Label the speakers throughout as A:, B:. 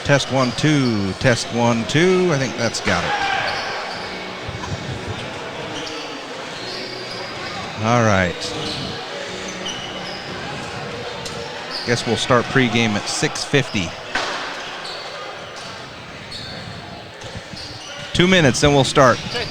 A: Test 1, 2. Test 1, 2. I think that's got it. All right. Guess we'll start pregame at 6:50. 2 minutes, then we'll start.
B: Okay.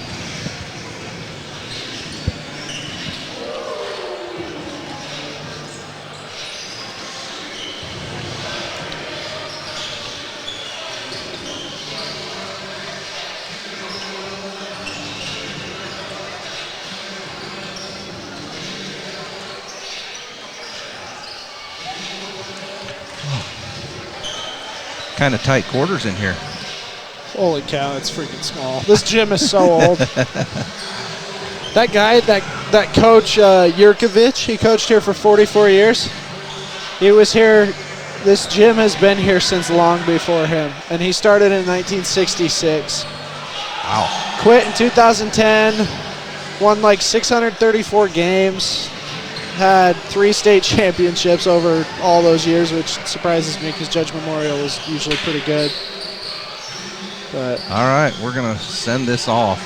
A: Kind of tight quarters in here.
B: Holy cow, it's freaking small. This gym is so old. That guy, that coach, Yurkovich, he coached here for 44 years. He was here, this gym has been here since long before him, and he started in 1966.
A: Wow.
B: Quit in 2010, won like 634 games, had 3 state championships over all those years, which surprises me because Judge Memorial was usually pretty good. But
A: all right, we're going to send this off.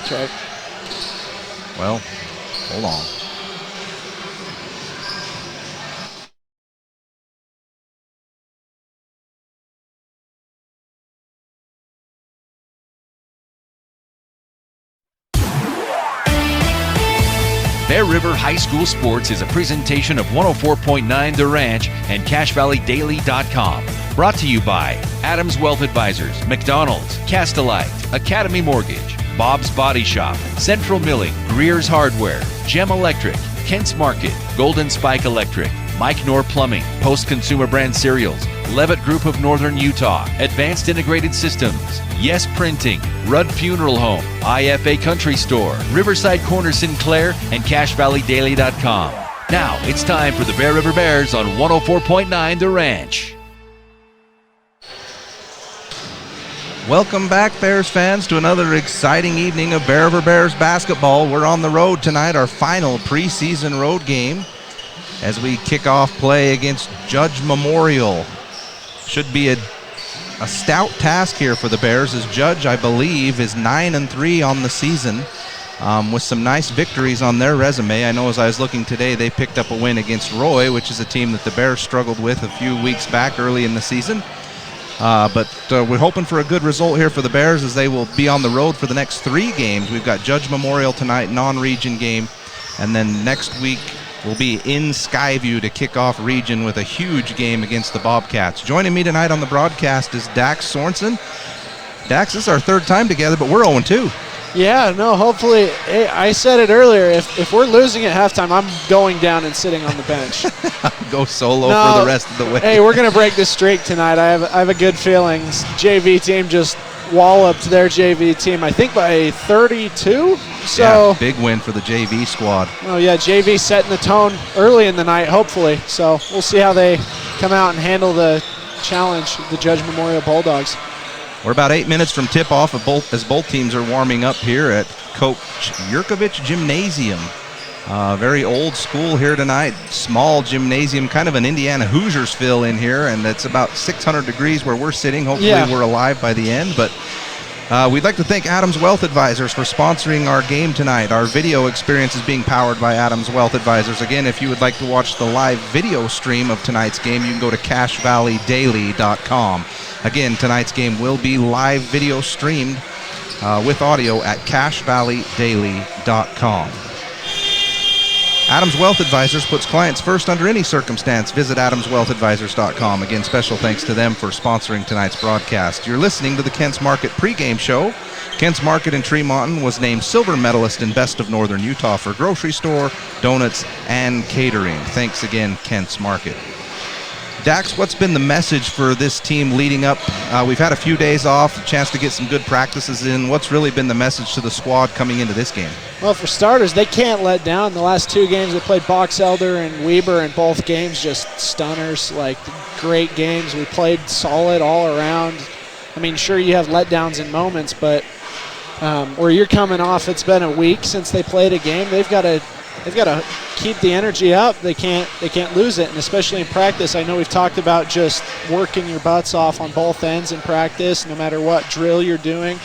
B: Okay.
A: Well, hold on.
C: Bear River High School Sports is a presentation of 104.9 The Ranch and CashValleyDaily.com. Brought to you by Adams Wealth Advisors, McDonald's, Castelite, Academy Mortgage, Bob's Body Shop, Central Milling, Greer's Hardware, Gem Electric, Kent's Market, Golden Spike Electric, Mike Knorr Plumbing, Post Consumer Brand Cereals, Levitt Group of Northern Utah, Advanced Integrated Systems, Yes Printing, Rudd Funeral Home, IFA Country Store, Riverside Corner Sinclair, and CashValleyDaily.com. Now it's time for the Bear River Bears on 104.9 The Ranch.
A: Welcome back, Bears fans, to another exciting evening of Bear River Bears basketball. We're on the road tonight, our final preseason road game, as we kick off play against Judge Memorial. Should be a stout task here for the Bears, as Judge, I believe, is 9-3 on the season, with some nice victories on their resume. I know as I was looking today, they picked up a win against Roy, which is a team that the Bears struggled with a few weeks back early in the season. But we're hoping for a good result here for the Bears, as they will be on the road for the next 3 games. We've got Judge Memorial tonight, non-region game, and then next week we'll be in Skyview to kick off region with a huge game against the Bobcats. Joining me tonight on the broadcast is Dax Sorensen. Dax, this is our 3rd time together, but we're 0-2.
B: Yeah, no, hopefully, hey, I said it earlier, if we're losing at halftime, I'm going down and sitting on the bench.
A: Go solo for the rest of the way.
B: Hey, we're going to break this streak tonight. I have a good feeling. JV team just walloped their JV team, I think by 32. So
A: yeah, big win for the JV squad.
B: Oh yeah, JV setting the tone early in the night, hopefully. So we'll see how they come out and handle the challenge, the Judge Memorial Bulldogs.
A: We're about 8 minutes from tip-off as both teams are warming up here at Coach Yurkovich Gymnasium. Very old school here tonight. Small gymnasium, kind of an Indiana Hoosiers feel in here, and it's about 600 degrees where we're sitting. Hopefully we're alive by the end. But we'd like to thank Adams Wealth Advisors for sponsoring our game tonight. Our video experience is being powered by Adams Wealth Advisors. Again, if you would like to watch the live video stream of tonight's game, you can go to CashValleyDaily.com. Again, tonight's game will be live video streamed with audio at CashValleyDaily.com. Adams Wealth Advisors puts clients first under any circumstance. Visit AdamsWealthAdvisors.com. Again, special thanks to them for sponsoring tonight's broadcast. You're listening to the Kent's Market pregame show. Kent's Market in Tremonton was named silver medalist in Best of Northern Utah for grocery store, donuts, and catering. Thanks again, Kent's Market. Dax, what's been the message for this team leading up? We've had a few days off, a chance to get some good practices in. What's really been the message to the squad coming into this game?
B: Well, for starters, they can't let down. The last 2 games they played Box Elder and Weber, in both games just stunners, like great games. We played solid all around. I mean, sure, you have letdowns in moments, but where you're coming off, it's been a week since they played a game. They've got to keep the energy up, they can't lose it. And especially in practice, I know we've talked about just working your butts off on both ends in practice, no matter what drill you're doing,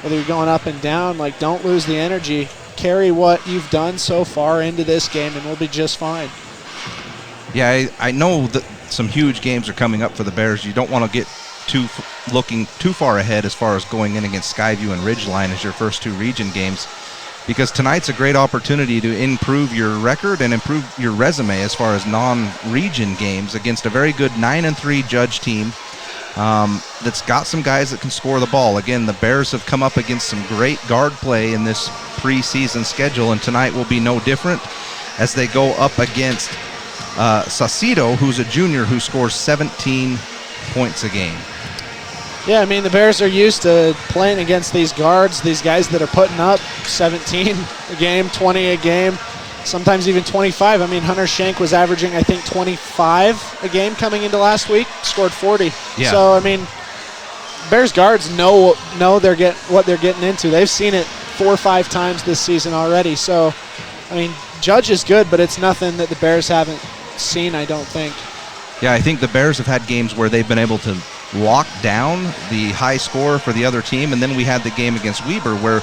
B: whether you're going up and down. Like, don't lose the energy. Carry what you've done so far into this game, and we'll be just fine.
A: Yeah, I know that some huge games are coming up for the Bears. You don't want to get looking too far ahead as far as going in against Skyview and Ridgeline as your first 2 region games, because tonight's a great opportunity to improve your record and improve your resume as far as non-region games against a very good 9-3 Judge team that's got some guys that can score the ball. Again, the Bears have come up against some great guard play in this preseason schedule, and tonight will be no different as they go up against Saucedo, who's a junior who scores 17 points a game.
B: Yeah, I mean, the Bears are used to playing against these guards, these guys that are putting up 17 a game, 20 a game, sometimes even 25. I mean, Hunter Shank was averaging, I think, 25 a game coming into last week, scored 40.
A: Yeah.
B: So, I mean, Bears guards know what they're getting into. They've seen it 4 or 5 times this season already. So, I mean, Judge is good, but it's nothing that the Bears haven't seen, I don't think.
A: Yeah, I think the Bears have had games where they've been able to lock down the high score for the other team, and then we had the game against Weber where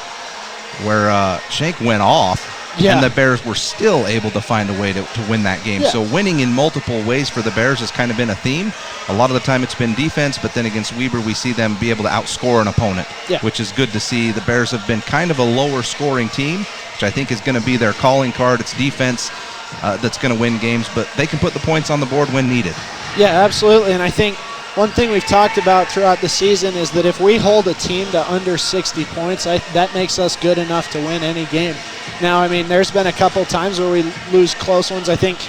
A: Shank went off, and the Bears were still able to find a way to win that game.
B: Yeah.
A: So winning in multiple ways for the Bears has kind of been a theme. A lot of the time it's been defense, but then against Weber we see them be able to outscore an opponent, which is good to see. The Bears have been kind of a lower scoring team, which I think is going to be their calling card. It's defense that's going to win games, but they can put the points on the board when needed. Yeah,
B: absolutely. And I think one thing we've talked about throughout the season is that if we hold a team to under 60 points, that makes us good enough to win any game. Now, I mean, there's been a couple times where we lose close ones. I think,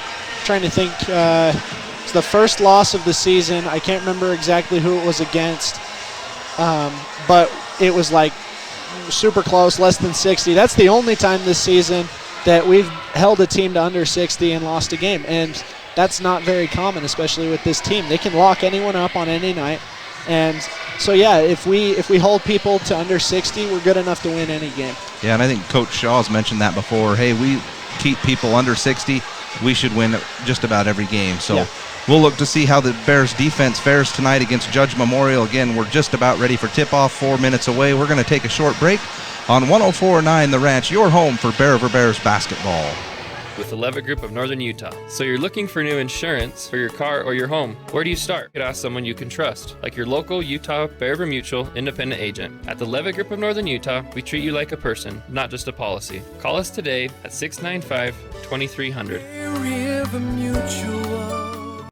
B: it's the first loss of the season. I can't remember exactly who it was against, but it was like super close, less than 60. That's the only time this season that we've held a team to under 60 and lost a game. And that's not very common, especially with this team. They can lock anyone up on any night. And so, yeah, if we hold people to under 60, we're good enough to win any game.
A: Yeah, and I think Coach Shaw's mentioned that before. Hey, we keep people under 60, we should win just about every game. So we'll look to see how the Bears defense fares tonight against Judge Memorial. Again, we're just about ready for tip-off, 4 minutes away. We're going to take a short break on 104.9 The Ranch, your home for Bear River Bears basketball.
D: With the Levitt Group of Northern Utah. So you're looking for new insurance for your car or your home. Where do you start? You could ask someone you can trust, like your local Utah Bear River Mutual independent agent. At the Levitt Group of Northern Utah, we treat you like a person, not just a policy. Call us today at 695-2300.
E: Bear River Mutual.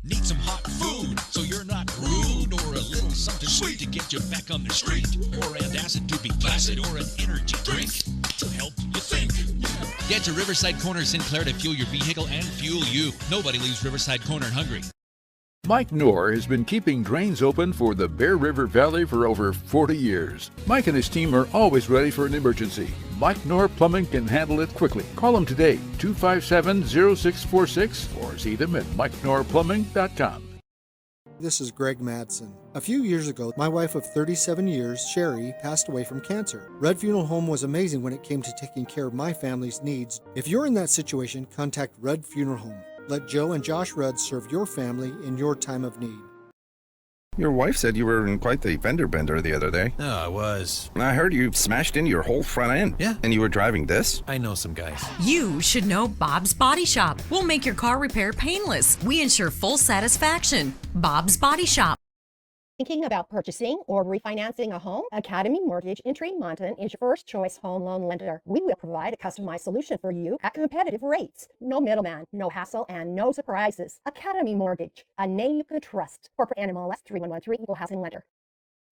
F: Need some hot food so you're not rude, or a little something sweet to get you back on the street, or antacid to be placid, or an energy drink to help you think. Get to Riverside Corner Sinclair to fuel your vehicle and fuel you. Nobody leaves Riverside Corner hungry.
G: Mike Knorr has been keeping drains open for the Bear River Valley for over 40 years. Mike and his team are always ready for an emergency. Mike Knorr Plumbing can handle it quickly. Call him today, 257-0646, or see them at MikeKnorrPlumbing.com.
H: This is Greg Madsen. A few years ago, my wife of 37 years, Sherry, passed away from cancer. Red Funeral Home was amazing when it came to taking care of my family's needs. If you're in that situation, contact Red Funeral Home. Let Joe and Josh Rudd serve your family in your time of need.
I: Your wife said you were in quite the fender bender the other day.
J: Oh, I was.
I: I heard you smashed in your whole front end.
J: Yeah.
I: And you were driving this?
J: I know some guys.
K: You should know Bob's Body Shop. We'll make your car repair painless. We ensure full satisfaction. Bob's Body Shop.
L: Thinking about purchasing or refinancing a home? Academy Mortgage in Tremonton is your first choice home loan lender. We will provide a customized solution for you at competitive rates. No middleman, no hassle, and no surprises. Academy Mortgage, a name you can trust. Corporate NMLS 3113, Equal Housing Lender.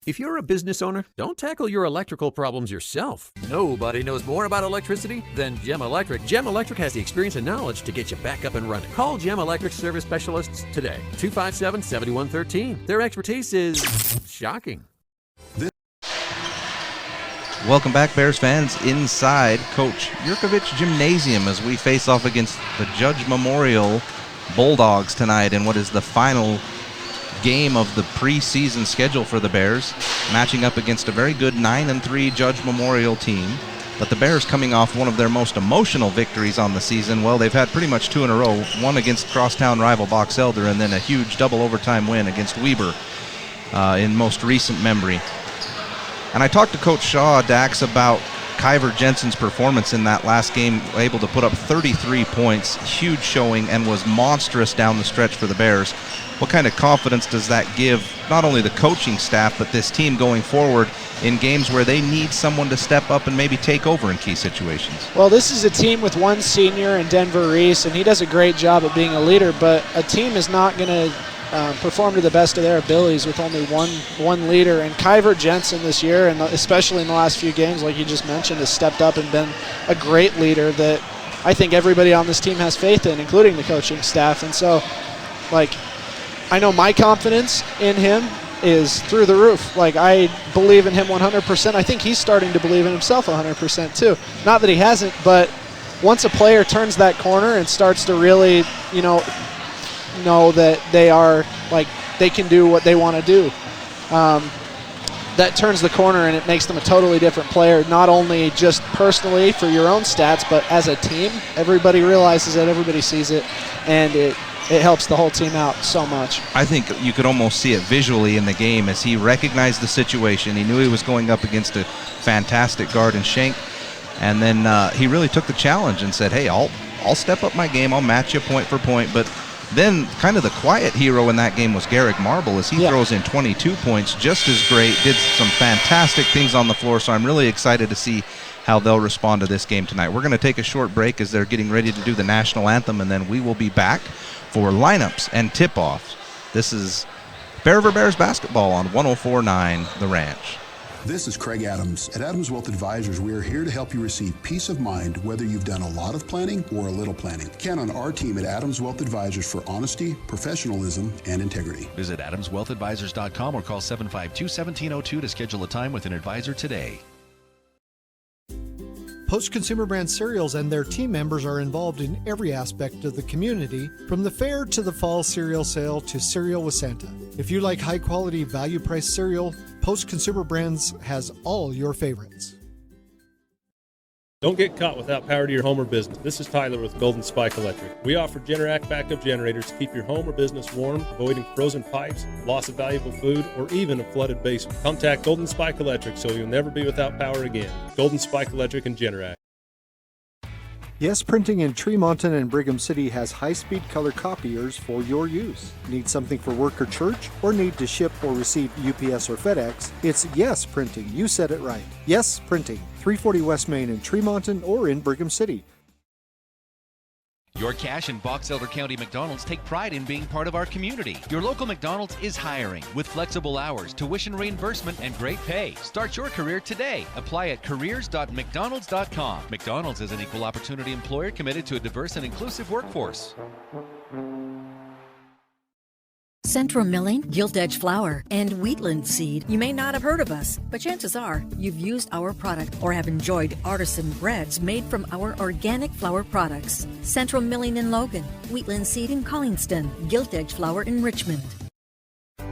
M: If you're a business owner, don't tackle your electrical problems yourself. Nobody knows more about electricity than Gem Electric. Gem Electric has the experience and knowledge to get you back up and running. Call Gem Electric service specialists today, 257-7113. Their expertise is shocking.
A: Welcome back, Bears fans, inside Coach Yurkovich Gymnasium as we face off against the Judge Memorial Bulldogs tonight in what is the final game of the preseason schedule for the Bears, matching up against a very good 9-3 Judge Memorial team. But the Bears coming off one of their most emotional victories on the season. Well, they've had pretty much 2 in a row, one against crosstown rival Box Elder and then a huge double overtime win against Weber in most recent memory. And I talked to Coach Shaw, Dax, about Kyver Jensen's performance in that last game, able to put up 33 points, huge showing, and was monstrous down the stretch for the Bears. What kind of confidence does that give not only the coaching staff, but this team going forward in games where they need someone to step up and maybe take over in key situations?
B: Well, this is a team with one senior in Denver Reese, and he does a great job of being a leader, but a team is not going to perform to the best of their abilities with only one leader. And Kyver Jensen this year, and especially in the last few games, like you just mentioned, has stepped up and been a great leader that I think everybody on this team has faith in, including the coaching staff. And so, I know my confidence in him is through the roof. I believe in him 100%. I think he's starting to believe in himself 100% too. Not that he hasn't, but once a player turns that corner and starts to really, know that they are, they can do what they want to do, that turns the corner and it makes them a totally different player, not only just personally for your own stats, but as a team. Everybody realizes it, everybody sees it, and it helps the whole team out so much.
A: I think you could almost see it visually in the game as he recognized the situation. He knew he was going up against a fantastic guard in Schenk, and then he really took the challenge and said, hey, I'll step up my game, I'll match you point for point. But then kind of the quiet hero in that game was Garrick Marble as he throws in 22 points, just as great, did some fantastic things on the floor, so I'm really excited to see how they'll respond to this game tonight. We're going to take a short break as they're getting ready to do the national anthem, and then we will be back for lineups and tip-offs. This is Bear River Bears basketball on 104.9 The Ranch.
J: This is Craig Adams. At Adams Wealth Advisors, we are here to help you receive peace of mind whether you've done a lot of planning or a little planning. Count on our team at Adams Wealth Advisors for honesty, professionalism, and integrity.
C: Visit AdamsWealthAdvisors.com or call 752-1702 to schedule a time with an advisor today.
H: Post Consumer Brand Cereals and their team members are involved in every aspect of the community, from the fair to the fall cereal sale to Cereal with Santa. If you like high-quality, value-priced cereal, Post Consumer Brands has all your favorites.
N: Don't get caught without power to your home or business. This is Tyler with Golden Spike Electric. We offer Generac backup generators to keep your home or business warm, avoiding frozen pipes, loss of valuable food, or even a flooded basement. Contact Golden Spike Electric so you'll never be without power again. Golden Spike Electric and Generac.
H: Yes Printing in Tremonton and Brigham City has high-speed color copiers for your use. Need something for work or church, or need to ship or receive UPS or FedEx? It's Yes Printing. You said it right. Yes Printing, 340 West Main in Tremonton or in Brigham City.
C: Your Cache and Box Elder County McDonald's take pride in being part of our community. Your local McDonald's is hiring with flexible hours, tuition reimbursement, and great pay. Start your career today. Apply at careers.mcdonalds.com. McDonald's is an equal opportunity employer committed to a diverse and inclusive workforce.
K: Central Milling, Gilt Edge Flour, and Wheatland Seed. You may not have heard of us, but chances are you've used our product or have enjoyed artisan breads made from our organic flour products. Central Milling in Logan, Wheatland Seed in Collingston, Gilt Edge Flour in Richmond.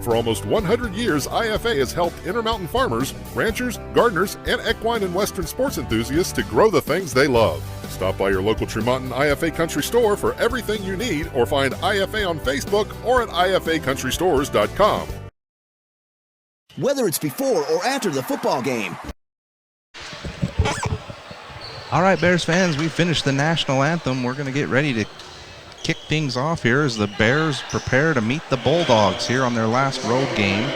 O: For almost 100 years, IFA has helped Intermountain farmers, ranchers, gardeners, and equine and western sports enthusiasts to grow the things they love. Stop by your local Tremonton IFA Country Store for everything you need, or find IFA on Facebook or at ifacountrystores.com.
P: Whether it's before or after the football game.
A: All right, Bears fans, we finished the national anthem. We're going to get ready to kick things off here as the Bears prepare to meet the Bulldogs here on their last road game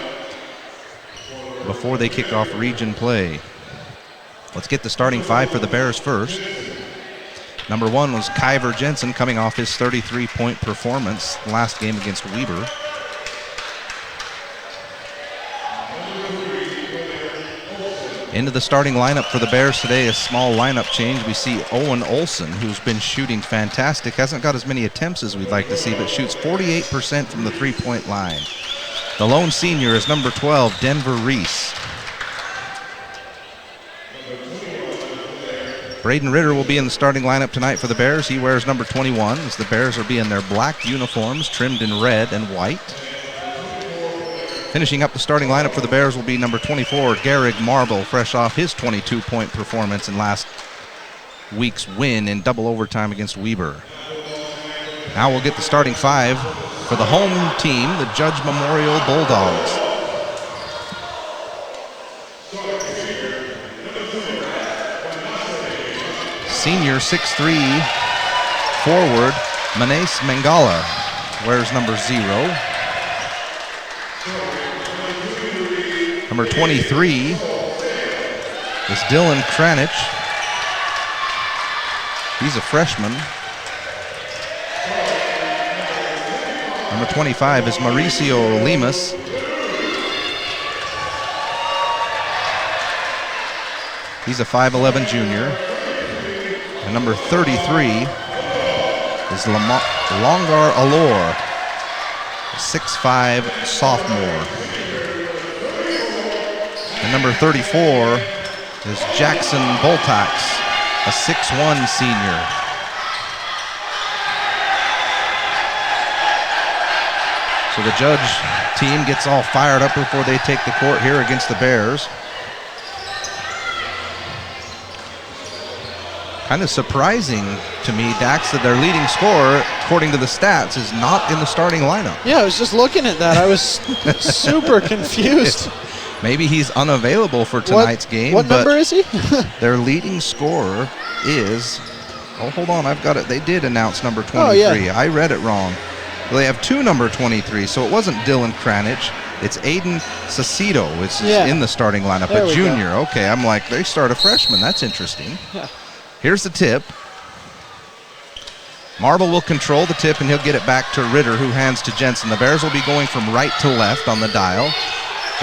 A: before they kick off region play. Let's get the starting five for the Bears first. Number 1 was Kyver Jensen, coming off his 33-point performance last game against Weber. Into the starting lineup for the Bears today, a small lineup change. We see Owen Olson, who's been shooting fantastic. Hasn't got as many attempts as we'd like to see, but shoots 48% from the three-point line. The lone senior is number 12, Denver Reese. Braden Ritter will be in the starting lineup tonight for the Bears. He wears number 21 as the Bears will be in their black uniforms trimmed in red and white. Finishing up the starting lineup for the Bears will be number 24, Garrig Marble, fresh off his 22-point performance in last week's win in double overtime against Weber. Now we'll get the starting 5 for the home team, the Judge Memorial Bulldogs. Senior 6'3" forward, Manes Mangala wears number 0. Number 23 is Dylan Kranich. He's a freshman. Number 25 is Mauricio Lemus. He's a 5'11" junior. And number 33 is Longar Alor, a 6'5" sophomore. And number 34 is Jackson Boltax, a 6'1" senior. So the Judge team gets all fired up before they take the court here against the Bears. Kind of surprising to me, Dax, that their leading scorer, according to the stats, is not in the starting lineup.
B: Yeah, I was just looking at that. I was super confused.
A: Maybe he's unavailable for tonight's game.
B: What number is he?
A: Their leading scorer is, oh, hold on, I've got it. They did announce number 23.
B: Oh, yeah.
A: I read it wrong. Well, they have 2 number 23, so it wasn't Dylan Kranich. It's Aiden Sacido, which is in the starting lineup, a junior. Okay, I'm like, they start a freshman. That's interesting.
B: Yeah.
A: Here's the tip. Marble will control the tip, and he'll get it back to Ritter, who hands to Jensen. The Bears will be going from right to left on the dial.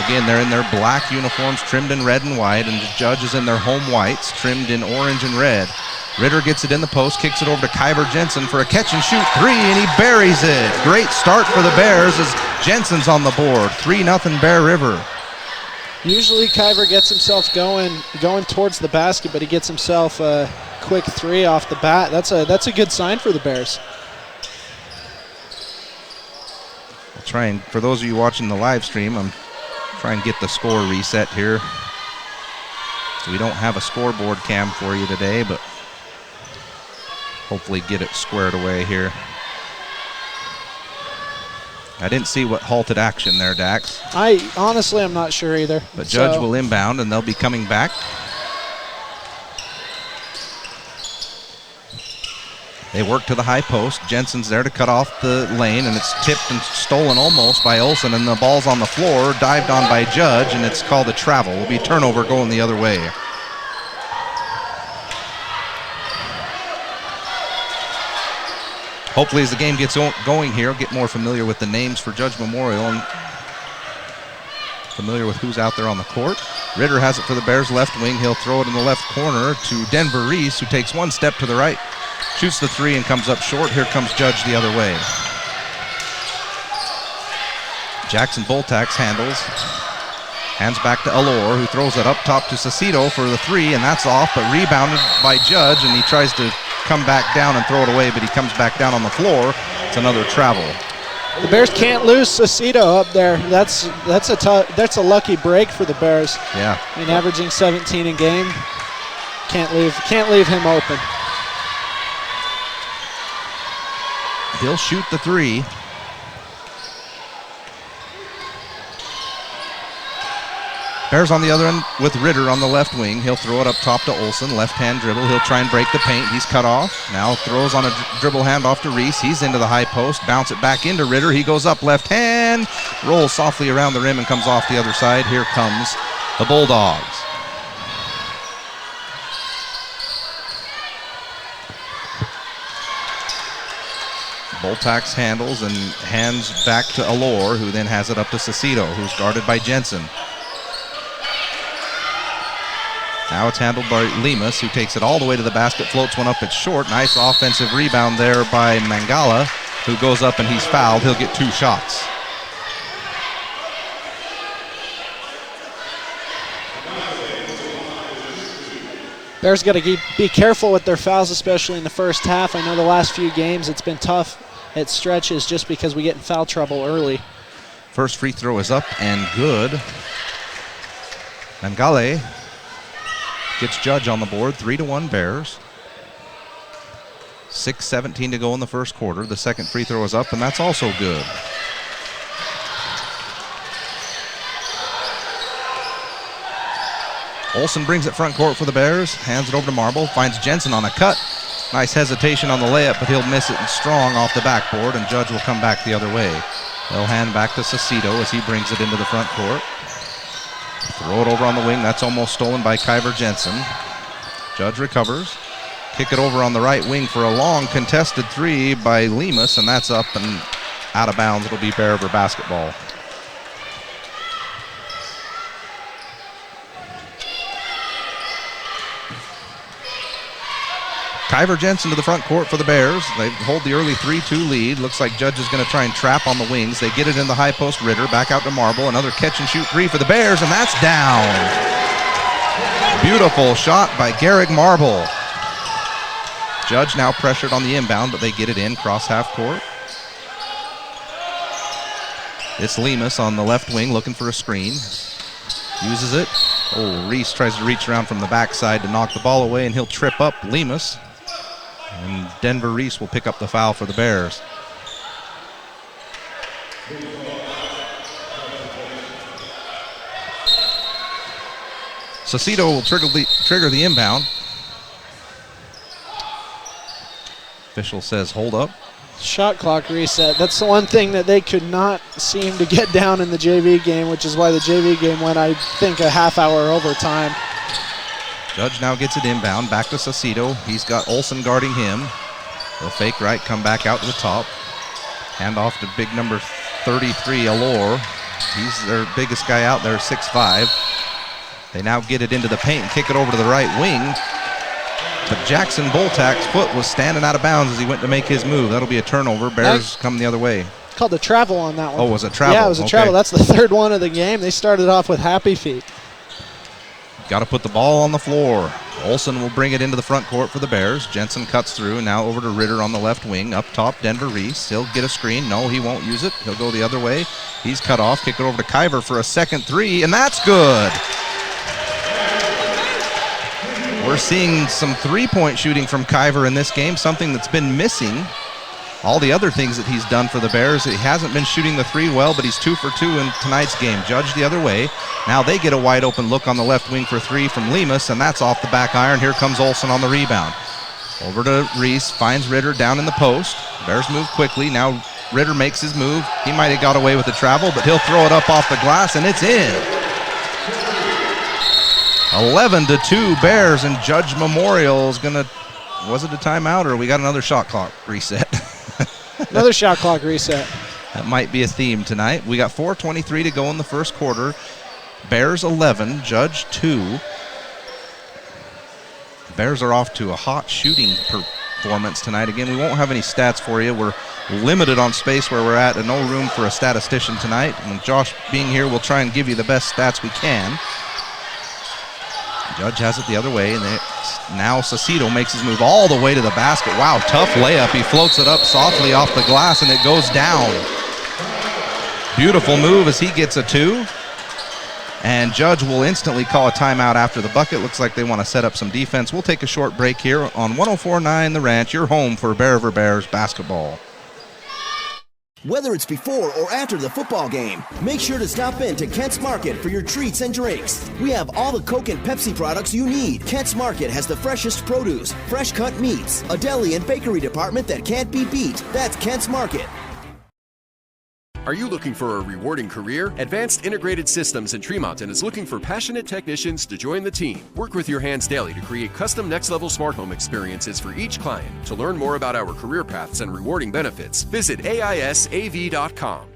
A: Again, they're in their black uniforms trimmed in red and white, and the Judge is in their home whites trimmed in orange and red. Ritter gets it in the post, kicks it over to Kyber Jensen for a catch-and-shoot 3, and he buries it. Great start for the Bears as Jensen's on the board. 3-0 Bear River.
B: Usually Kyber gets himself going towards the basket, but he gets himself a quick 3 off the bat. That's a good sign for the Bears.
A: I'll try and, for those of you watching the live stream, I'm trying to get the score reset here. So we don't have a scoreboard cam for you today, but hopefully get it squared away here. I didn't see what halted action there, Dax.
B: Honestly, I'm not sure either.
A: But Judge will inbound, and they'll be coming back. They work to the high post. Jensen's there to cut off the lane, and it's tipped and stolen almost by Olsen, and the ball's on the floor, dived on by Judge, and it's called a travel. It'll be turnover going the other way. Hopefully, as the game gets going here, get more familiar with the names for Judge Memorial and familiar with who's out there on the court. Ritter has it for the Bears left wing. He'll throw it in the left corner to Denver Reese, who takes one step to the right, shoots the 3 and comes up short. Here comes Judge the other way. Jackson Boltax handles. Hands back to Alor, who throws it up top to Sacido for the 3, and that's off, but rebounded by Judge, and he tries to come back down and throw it away, but he comes back down on the floor. It's another travel.
B: The Bears can't lose Sacido up there. That's a lucky break for the Bears.
A: Yeah.
B: I mean, averaging 17 a game. Can't leave him open.
A: He'll shoot the 3. Bears on the other end with Ritter on the left wing. He'll throw it up top to Olsen. Left-hand dribble. He'll try and break the paint. He's cut off. Now throws on a dribble handoff to Reese. He's into the high post. Bounce it back into Ritter. He goes up left hand. Rolls softly around the rim and comes off the other side. Here comes the Bulldogs. Boltax handles and hands back to Alor, who then has it up to Sacido, who's guarded by Jensen. Now it's handled by Lemus, who takes it all the way to the basket, floats one up, it's short. Nice offensive rebound there by Mangala, who goes up and he's fouled. He'll get 2 shots.
B: Bears got to be careful with their fouls, especially in the first half. I know the last few games it's been tough at stretches just because we get in foul trouble early.
A: First free throw is up and good. Mangale gets Judge on the board, 3-1 Bears. 6:17 to go in the first quarter. The second free throw is up, and that's also good. Olsen brings it front court for the Bears, hands it over to Marble, finds Jensen on a cut. Nice hesitation on the layup, but he'll miss it strong off the backboard, and Judge will come back the other way. They'll hand back to Saucedo as he brings it into the front court. Throw it over on the wing. That's almost stolen by Kyver Jensen. Judge recovers. Kick it over on the right wing for a long contested three by Lemus, and that's up and out of bounds. It'll be Bear River basketball. Kyver Jensen to the front court for the Bears. They hold the early 3-2 lead. Looks like Judge is going to try and trap on the wings. They get it in the high post. Ritter back out to Marble. Another catch and shoot three for the Bears, and that's down. Beautiful shot by Garrick Marble. Judge now pressured on the inbound, but they get it in cross half court. It's Lemus on the left wing looking for a screen. Uses it. Oh, Reese tries to reach around from the backside to knock the ball away, and he'll trip up Lemus. And Denver Reese will pick up the foul for the Bears. Saucedo will trigger the inbound. Official says hold up.
B: Shot clock reset. That's the one thing that they could not seem to get down in the JV game, which is why the JV game went, I think, a half hour overtime.
A: Judge now gets it inbound, back to Saucedo. He's got Olsen guarding him. They'll fake right, come back out to the top. Hand off to big number 33, Allure. He's their biggest guy out there, 6'5". They now get it into the paint and kick it over to the right wing. But Jackson Boltak's foot was standing out of bounds as he went to make his move. That'll be a turnover. Bears come the other way.
B: Called the travel on that one.
A: Oh, was it travel?
B: Yeah, it was a travel. That's the third one of the game. They started off with happy feet.
A: Got to put the ball on the floor. Olsen will bring it into the front court for the Bears. Jensen cuts through. Now over to Ritter on the left wing. Up top, Denver Reese. He'll get a screen. No, he won't use it. He'll go the other way. He's cut off. Kick it over to Kyver for a second three, and that's good. We're seeing some three-point shooting from Kyver in this game, something that's been missing. All the other things that he's done for the Bears, he hasn't been shooting the three well, but he's 2 for 2 in tonight's game. Judge the other way. Now they get a wide open look on the left wing for three from Lemus, and that's off the back iron. Here comes Olsen on the rebound. Over to Reese, finds Ritter down in the post. Bears move quickly. Now Ritter makes his move. He might have got away with the travel, but he'll throw it up off the glass, and it's in. 11-2 Bears, and Judge Memorial is going to, was it a timeout, or we got another shot clock reset?
B: Another shot clock reset.
A: That might be a theme tonight. We got 4:23 to go in the first quarter. Bears 11, Judge 2. Bears are off to a hot shooting performance tonight. Again, we won't have any stats for you. We're limited on space where we're at and no room for a statistician tonight. And Josh being here, we'll try and give you the best stats we can. Judge has it the other way, and now Saucedo makes his move all the way to the basket. Wow, tough layup. He floats it up softly off the glass, and it goes down. Beautiful move as he gets a two. And Judge will instantly call a timeout after the bucket. Looks like they want to set up some defense. We'll take a short break here on 104.9 The Ranch, your home for Bear River Bears basketball.
P: Whether it's before or after the football game, make sure to stop in to Kent's Market for your treats and drinks. We have all the Coke and Pepsi products you need. Kent's Market has the freshest produce, fresh cut meats, a deli and bakery department that can't be beat. That's Kent's Market.
Q: Are you looking for a rewarding career? Advanced Integrated Systems in Tremonton is looking for passionate technicians to join the team. Work with your hands daily to create custom next-level smart home experiences for each client. To learn more about our career paths and rewarding benefits, visit AISAV.com.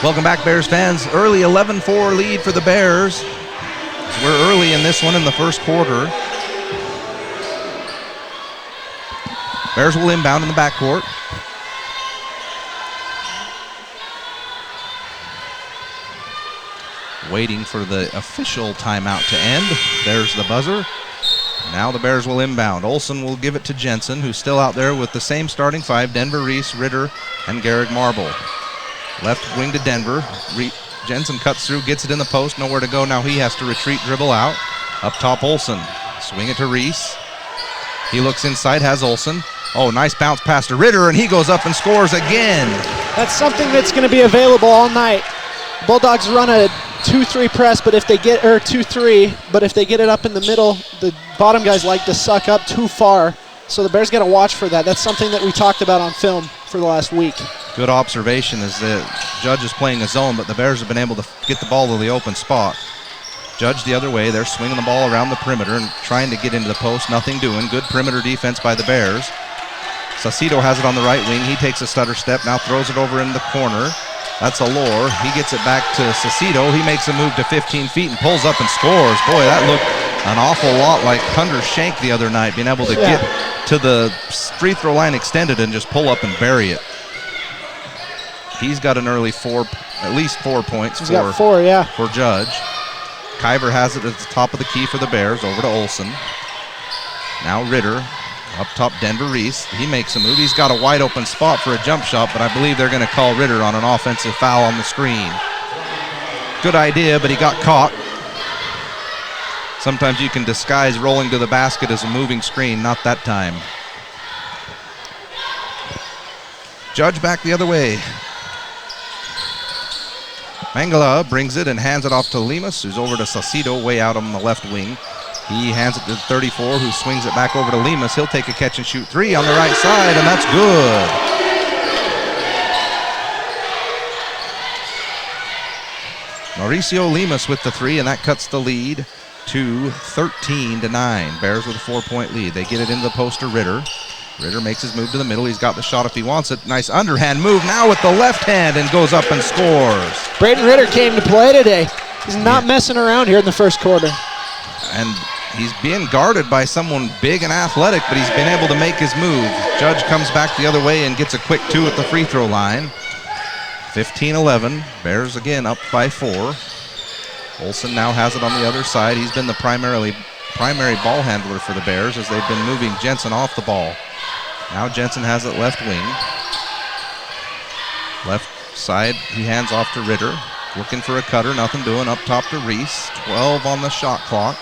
A: Welcome back, Bears fans. Early 11-4 lead for the Bears. We're early in this one in the first quarter. Bears will inbound in the backcourt. Waiting for the official timeout to end. There's the buzzer. Now the Bears will inbound. Olsen will give it to Jensen, who's still out there with the same starting five: Denver Reese, Ritter, and Garrick Marble. Left wing to Denver. Jensen cuts through, gets it in the post, nowhere to go. Now he has to retreat, dribble out. Up top, Olsen. Swing it to Reese. He looks inside, has Olsen. Oh, nice bounce pass to Ritter, and he goes up and scores again.
B: That's something that's going to be available all night. Bulldogs run a 2-3 press, but if they get 2-3, but if they get it up in the middle, the bottom guys like to suck up too far. So the Bears got to watch for that. That's something that we talked about on film for the last week.
A: Good observation as the Judge is playing a zone, but the Bears have been able to get the ball to the open spot. Judge the other way. They're swinging the ball around the perimeter and trying to get into the post. Nothing doing. Good perimeter defense by the Bears. Saucedo has it on the right wing. He takes a stutter step, now throws it over in the corner. That's Allure. He gets it back to Saucedo. He makes a move to 15 feet and pulls up and scores. Boy, that looked an awful lot like Hunter Shank the other night, being able to get to the free throw line extended and just pull up and bury it. He's got an early at least 4 points
B: He's got 4, yeah.
A: for Judge. Kyber has it at the top of the key for the Bears, over to Olsen. Now Ritter. Up top, Denver Reese. He makes a move. He's got a wide open spot for a jump shot, but I believe they're going to call Ritter on an offensive foul on the screen. Good idea, but he got caught. Sometimes you can disguise rolling to the basket as a moving screen. Not that time. Judge back the other way. Mangala brings it and hands it off to Lemus, who's over to Saucedo, way out on the left wing. He hands it to 34, who swings it back over to Lemus. He'll take a catch and shoot three on the right side, and that's good. Mauricio Lemus with the three, and that cuts the lead to 13-9. Bears with a 4-point lead. They get it into the post to Ritter. Ritter makes his move to the middle. He's got the shot if he wants it. Nice underhand move now with the left hand and goes up and scores.
B: Braden Ritter came to play today. He's not messing around here in the first quarter.
A: And he's being guarded by someone big and athletic, but he's been able to make his move. Judge comes back the other way and gets a quick 2 at the free throw line. 15-11. Bears again up by 4. Olsen now has it on the other side. He's been the primary ball handler for the Bears as they've been moving Jensen off the ball. Now Jensen has it left wing. Left side, he hands off to Ritter. Looking for a cutter, nothing doing. Up top to Reese. 12 on the shot clock.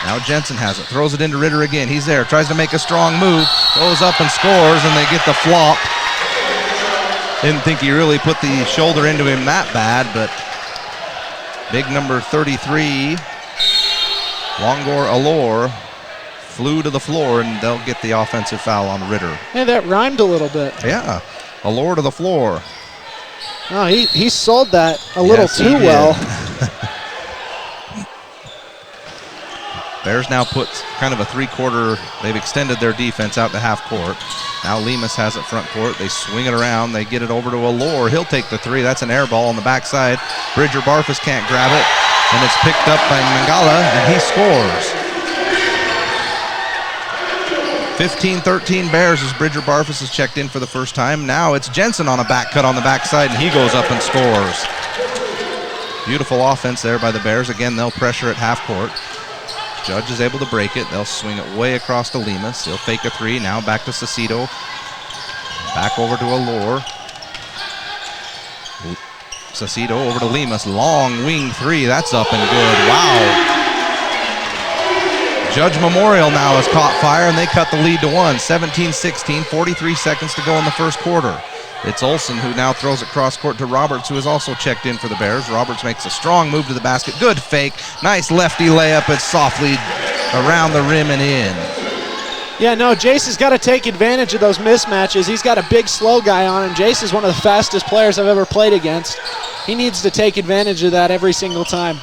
A: Now Jensen has it. Throws it into Ritter again. He's there. Tries to make a strong move. Goes up and scores, and they get the flop. Didn't think he really put the shoulder into him that bad, but big number 33, Longor Allure, flew to the floor, and they'll get the offensive foul on Ritter.
B: Yeah, that rhymed a little bit.
A: Yeah, Allure to the floor.
B: Oh, he sold that a little too well.
A: Bears now put kind of a three-quarter, they've extended their defense out to half court. Now Lemus has it front court. They swing it around. They get it over to Allure. He'll take the three. That's an air ball on the backside. Bridger Barfus can't grab it, and it's picked up by Mangala, and he scores. 15-13 Bears as Bridger Barfus is checked in for the first time. Now it's Jensen on a back cut on the backside, and he goes up and scores. Beautiful offense there by the Bears. Again, they'll pressure at half court. Judge is able to break it. They'll swing it way across to Lemus. He'll fake a three. Now back to Saucedo. Back over to Allure. Saucedo over to Lemus. Long wing three. That's up and good. Wow. Judge Memorial now has caught fire, and they cut the lead to 1. 17-16, 43 seconds to go in the first quarter. It's Olsen who now throws it cross court to Roberts, who is also checked in for the Bears. Roberts makes a strong move to the basket. Good fake. Nice lefty layup. It's softly around the rim and in.
B: Yeah, no, Jace has got to take advantage of those mismatches. He's got a big, slow guy on him. Jace is one of the fastest players I've ever played against. He needs to take advantage of that every single time.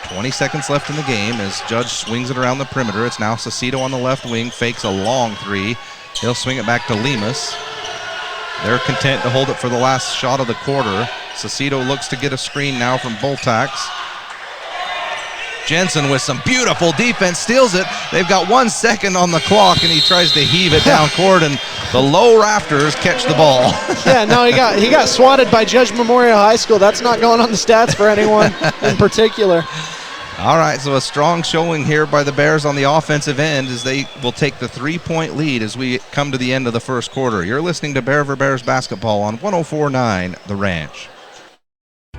A: 20 seconds left in the game as Judge swings it around the perimeter. It's now Saucedo on the left wing, fakes a long three. He'll swing it back to Lemus. They're content to hold it for the last shot of the quarter. Saucedo looks to get a screen now from Boltax. Jensen with some beautiful defense, steals it. They've got 1 second on the clock, and he tries to heave it down court, and the low rafters catch the ball.
B: Yeah, no, he got swatted by Judge Memorial High School. That's not going on the stats for anyone in particular.
A: All right, so a strong showing here by the Bears on the offensive end as they will take the 3-point lead as we come to the end of the first quarter. You're listening to Bear Bears basketball on 104.9 The Ranch.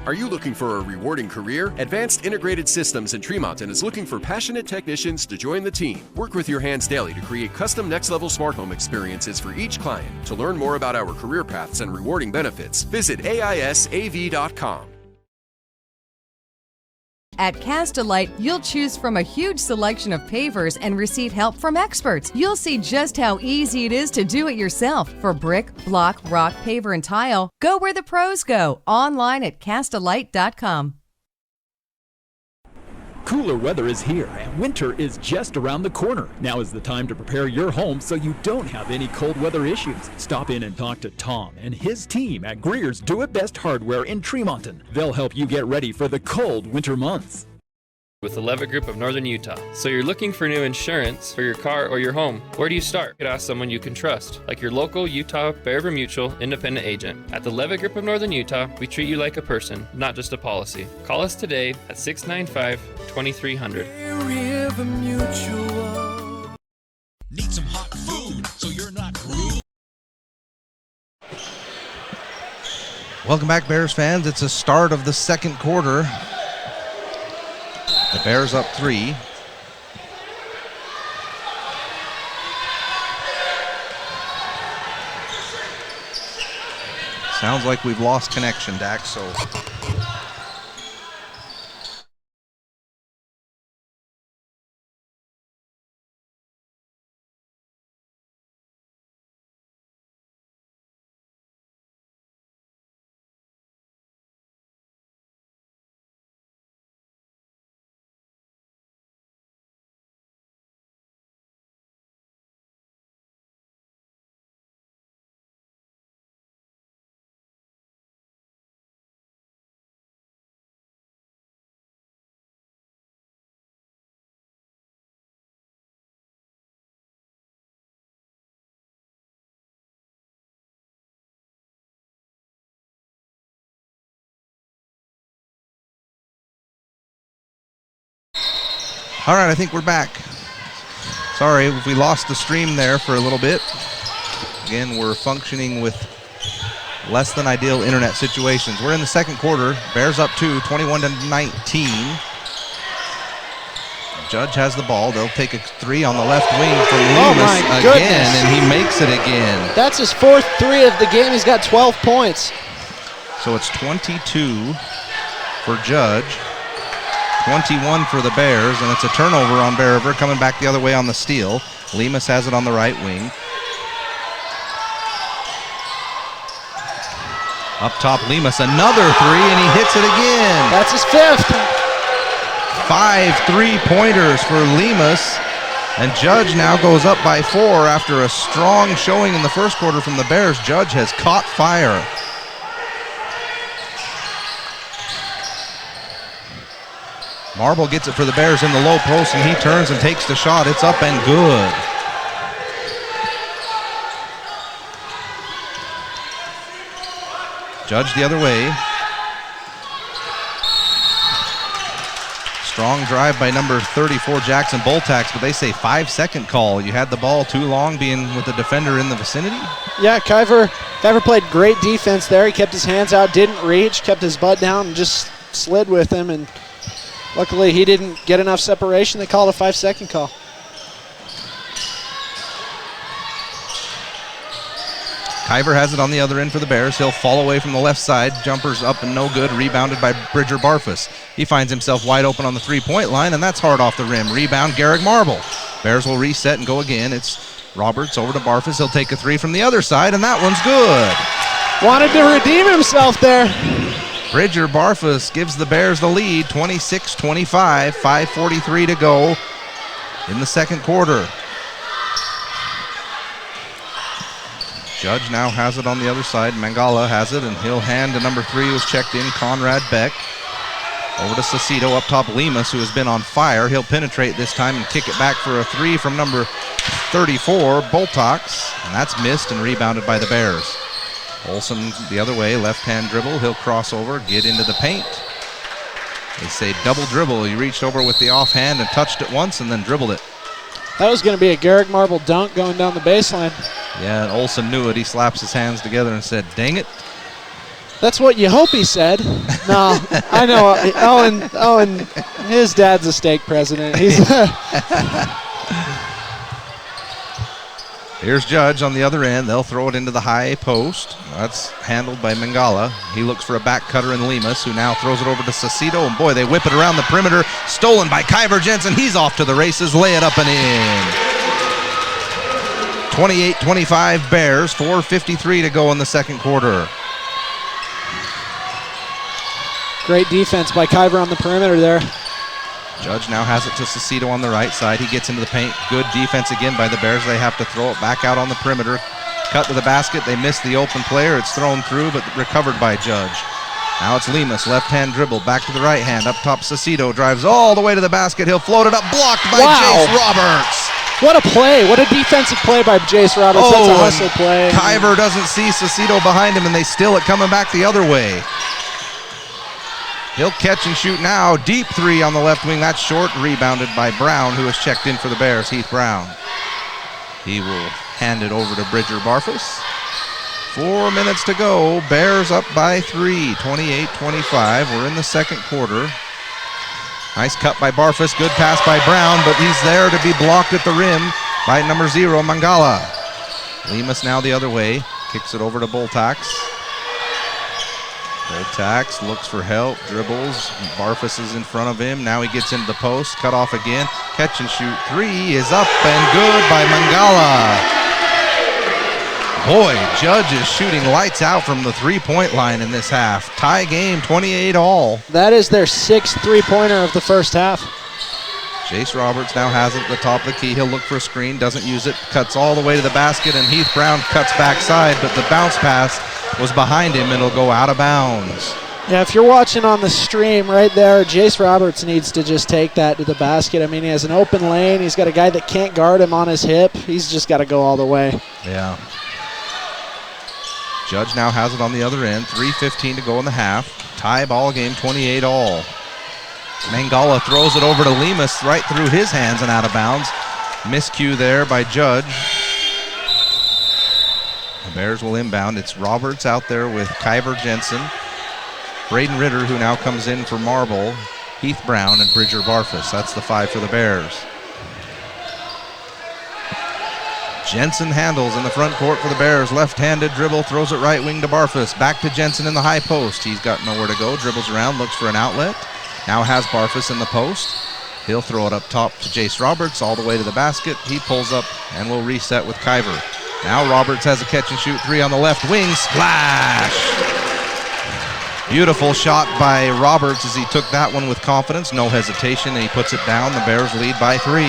Q: Are you looking for a rewarding career? Advanced Integrated Systems in Tremonton is looking for passionate technicians to join the team. Work with your hands daily to create custom next-level smart home experiences for each client. To learn more about our career paths and rewarding benefits, visit AISAV.com.
R: At Castelite, you'll choose from a huge selection of pavers and receive help from experts. You'll see just how easy it is to do it yourself. For brick, block, rock, paver, and tile, go where the pros go. Online at Castelite.com.
S: Cooler weather is here, and winter is just around the corner. Now is the time to prepare your home so you don't have any cold weather issues. Stop in and talk to Tom and his team at Greer's Do-It-Best Hardware in Tremonton. They'll help you get ready for the cold winter months.
D: With the Levitt Group of Northern Utah. So you're looking for new insurance for your car or your home. Where do you start? You could ask someone you can trust, like your local Utah Bear River Mutual independent agent. At the Levitt Group of Northern Utah, we treat you like a person, not just a policy. Call us today at 695-2300.
E: Bear River Mutual.
F: Need some hot food so you're not rude.
A: Welcome back, Bears fans. It's the start of the second quarter. The Bears up 3. Sounds like we've lost connection, Dax, so all right, I think we're back. Sorry if we lost the stream there for a little bit. Again, we're functioning with less than ideal internet situations. We're in the second quarter. Bears up 2, 21-19. Judge has the ball. They'll take a 3 on the left wing from Lemus again, and he makes it again.
B: That's his 4th 3 of the game. He's got 12 points.
A: So it's 22 for Judge. 21 for the Bears, and it's a turnover on Bear River, coming back the other way on the steal. Lemus has it on the right wing. Up top, Lemus, another 3, and he hits it again.
B: That's his 5th.
A: 5 3-pointers for Lemus, and Judge now goes up by 4 after a strong showing in the first quarter from the Bears. Judge has caught fire. Marble gets it for the Bears in the low post, and he turns and takes the shot. It's up and good. Judge the other way. Strong drive by number 34, Jackson Boltax, but they say 5-second call. You had the ball too long being with the defender in the vicinity?
B: Yeah, Kiver played great defense there. He kept his hands out, didn't reach, kept his butt down, and just slid with him, and luckily, he didn't get enough separation. They called a 5-second call.
A: Kiver has it on the other end for the Bears. He'll fall away from the left side. Jumper's up and no good. Rebounded by Bridger Barfus. He finds himself wide open on the three-point line, and that's hard off the rim. Rebound, Garrick Marble. Bears will reset and go again. It's Roberts over to Barfus. He'll take a 3 from the other side, and that one's good.
B: Wanted to redeem himself there.
A: Bridger Barfus gives the Bears the lead, 26-25, 5:43 to go in the second quarter. Judge now has it on the other side. Mangala has it, and he'll hand to number 3 who's checked in, Conrad Beck. Over to Cecito, up top Lemus, who has been on fire. He'll penetrate this time and kick it back for a 3 from number 34, Boltax, and that's missed and rebounded by the Bears. Olsen the other way, left-hand dribble. He'll cross over, get into the paint. They say double dribble. He reached over with the offhand and touched it once and then dribbled it.
B: That was going to be a Garrick Marble dunk going down the baseline.
A: Yeah, and Olsen knew it. He slaps his hands together and said, dang it.
B: That's what you hope he said. No, I know. Owen, his dad's a stake president. He's
A: Here's Judge on the other end. They'll throw it into the high post. That's handled by Mangala. He looks for a back cutter in Lemus, who now throws it over to Saucedo. And boy, they whip it around the perimeter. Stolen by Kyver Jensen. He's off to the races. Lay it up and in. 28-25 Bears. 4:53 to go in the second quarter.
B: Great defense by Kyver on the perimeter there.
A: Judge now has it to Saucedo on the right side. He gets into the paint. Good defense again by the Bears. They have to throw it back out on the perimeter. Cut to the basket. They miss the open player. It's thrown through, but recovered by Judge. Now it's Lemus. Left-hand dribble. Back to the right hand. Up top, Saucedo drives all the way to the basket. He'll float it up. Blocked by Jace Roberts.
B: What a play. What a defensive play by Jace Roberts. That's a hustle play.
A: Kyver doesn't see Saucedo behind him, and they steal it coming back the other way. He'll catch and shoot now. Deep three on the left wing. That's short. Rebounded by Brown, who has checked in for the Bears. Heath Brown. He will hand it over to Bridger Barfus. 4 minutes to go. Bears up by 3. 28-25. We're in the second quarter. Nice cut by Barfus. Good pass by Brown, but he's there to be blocked at the rim by number 0, Mangala. Lemus now the other way. Kicks it over to Boltax. Boltax looks for help, dribbles. Barfus is in front of him. Now he gets into the post, cut off again. Catch and shoot three is up and good by Mangala. Boy, Judge is shooting lights out from the three-point line in this half. Tie game, 28-all.
B: That is their 6th three-pointer of the first half.
A: Jace Roberts now has it at the top of the key. He'll look for a screen, doesn't use it, cuts all the way to the basket, and Heath Brown cuts backside, but the bounce pass was behind him. It'll go out of bounds.
B: Yeah, if you're watching on the stream right there, Jace Roberts needs to just take that to the basket. I mean, he has an open lane. He's got a guy that can't guard him on his hip. He's just got to go all the way.
A: Yeah. Judge now has it on the other end. 3:15 to go in the half. Tie ball game, 28-all. Mangala throws it over to Lemus right through his hands and out of bounds. Miscue there by Judge. The Bears will inbound. It's Roberts out there with Kyver Jensen, Braden Ritter, who now comes in for Marble, Heath Brown, and Bridger Barfus. That's the 5 for the Bears. Jensen handles in the front court for the Bears. Left-handed dribble, throws it right wing to Barfus. Back to Jensen in the high post. He's got nowhere to go. Dribbles around, looks for an outlet. Now has Barfus in the post. He'll throw it up top to Jace Roberts all the way to the basket. He pulls up and will reset with Kyver. Now Roberts has a catch and shoot three on the left wing. Splash! Beautiful shot by Roberts as he took that one with confidence. No hesitation, and he puts it down. The Bears lead by 3.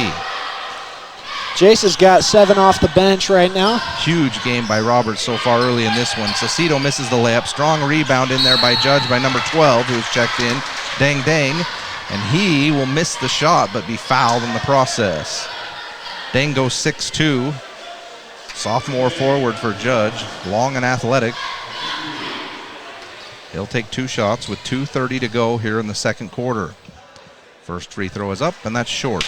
B: Jace has got 7 off the bench right now.
A: Huge game by Roberts so far early in this one. Saucedo misses the layup. Strong rebound in there by Judge by number 12, who's checked in. Dang Dang. And he will miss the shot but be fouled in the process. Dang goes 6'2". Sophomore forward for Judge. Long and athletic. He'll take 2 shots with 2:30 to go here in the second quarter. First free throw is up, and that's short.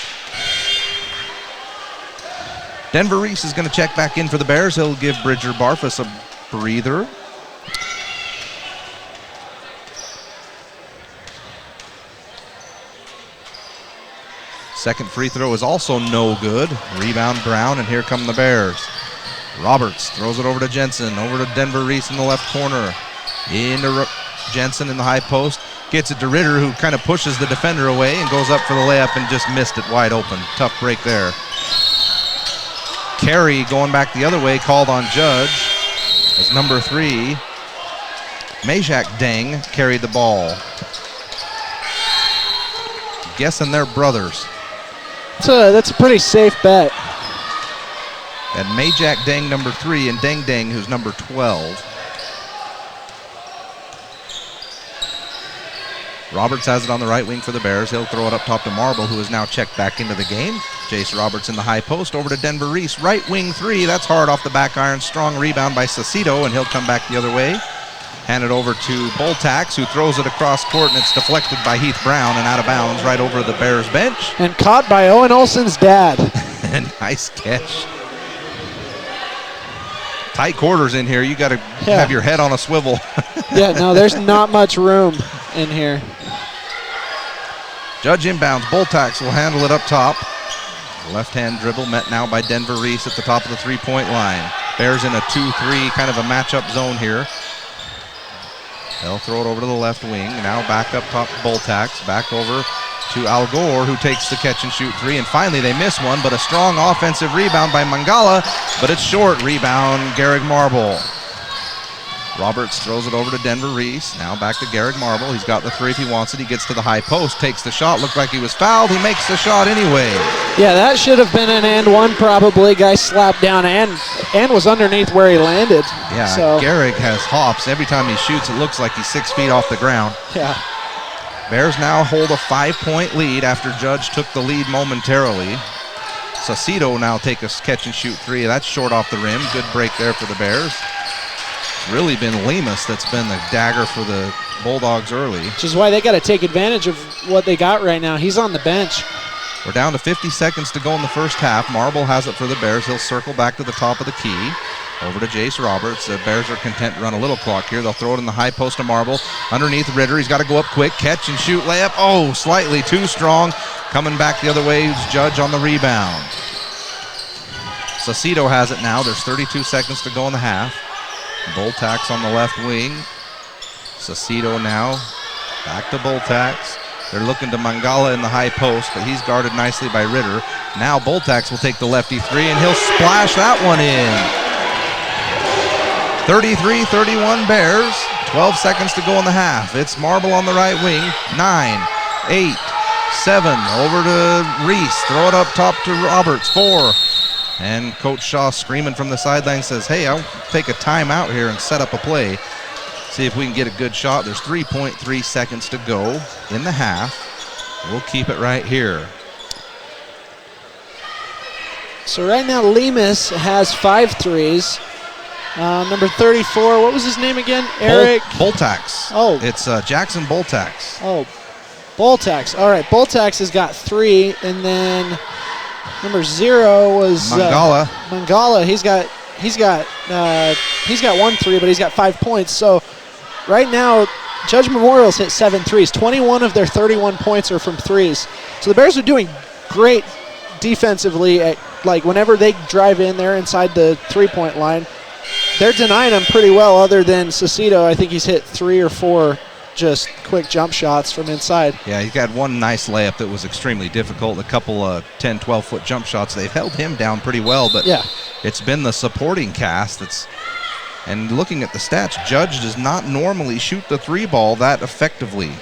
A: Denver Reese is going to check back in for the Bears. He'll give Bridger Barfus a breather. Second free throw is also no good. Rebound Brown, and here come the Bears. Roberts throws it over to Jensen, over to Denver Reese in the left corner. Into Jensen in the high post. Gets it to Ritter, who kind of pushes the defender away and goes up for the layup and just missed it wide open. Tough break there. Carey going back the other way, called on Judge as number 3. Majak Dang carried the ball. Guessing they're brothers.
B: That's a pretty safe bet.
A: And Majak Dang number 3 and Dang Dang who's number 12. Roberts has it on the right wing for the Bears. He'll throw it up top to Marble, who is now checked back into the game. Jace Roberts in the high post, over to Denver Reese. Right wing 3, that's hard off the back iron. Strong rebound by Saucedo, and he'll come back the other way. Hand it over to Boltax, who throws it across court, and it's deflected by Heath Brown and out of bounds right over the Bears bench.
B: And caught by Owen Olson's dad.
A: Nice catch. Tight quarters in here. You got to have your head on a swivel.
B: Yeah, no, there's not much room in here.
A: Judge inbounds. Boltax will handle it up top. Left-hand dribble met now by Denver Reese at the top of the three-point line. Bears in a 2-3 kind of a matchup zone here. They'll throw it over to the left wing. Now back up top to Boltax. Back over to Al Gore, who takes the catch-and-shoot three. And finally they miss one, but a strong offensive rebound by Mangala. But it's short. Rebound, Garrick Marble. Roberts throws it over to Denver Reese. Now back to Garrick Marble. He's got the three if he wants it. He gets to the high post, takes the shot. Looked like he was fouled. He makes the shot anyway.
B: Yeah, that should have been an and one probably. Guy slapped down and was underneath where he landed.
A: Yeah,
B: so.
A: Garrick has hops. Every time he shoots, it looks like he's 6 feet off the ground.
B: Yeah.
A: Bears now hold a 5-point lead after Judge took the lead momentarily. Saucedo now take a catch-and-shoot three. That's short off the rim. Good break there for the Bears. Really been Lemus that's been the dagger for the Bulldogs early.
B: Which is why they got to take advantage of what they got right now. He's on the bench.
A: We're down to 50 seconds to go in the first half. Marble has it for the Bears. He'll circle back to the top of the key. Over to Jace Roberts. The Bears are content to run a little clock here. They'll throw it in the high post to Marble. Underneath Ritter. He's got to go up quick. Catch and shoot layup. Oh, slightly too strong. Coming back the other way is Judge on the rebound. Saucedo has it now. There's 32 seconds to go in the half. Boltax on the left wing. Saucedo now back to Boltax. They're looking to Mangala in the high post, but he's guarded nicely by Ritter. Now Boltax will take the lefty three, and he'll splash that one in. 33-31 Bears. 12 seconds to go in the half. It's Marble on the right wing. 9, 8, 7. Over to Reese. Throw it up top to Roberts. 4. And Coach Shaw screaming from the sideline says, hey, I'll take a timeout here and set up a play. See if we can get a good shot. There's 3.3 seconds to go in the half. We'll keep it right here.
B: So right now Lemus has 5 threes. Number 34, what was his name again? Eric?
A: Boltax.
B: Oh.
A: It's Jackson Boltax.
B: Oh, Boltax. All right, Boltax has got 3, and then number 0 was
A: Mangala.
B: Mangala. He's got 1 3, but he's got 5 points. So right now, Judge Memorial's hit 7 threes. 21 of their 31 points are from threes. So the Bears are doing great defensively. At, like whenever they drive in, they're inside the 3-point line. They're denying them pretty well. Other than Saucedo, I think he's hit 3 or 4 just quick jump shots from inside.
A: Yeah, he's got one nice layup that was extremely difficult. A couple 10, 12-foot jump shots. They've held him down pretty well, but
B: yeah,
A: it's been the supporting cast that's. And looking at the stats, Judge does not normally shoot the 3 ball that effectively.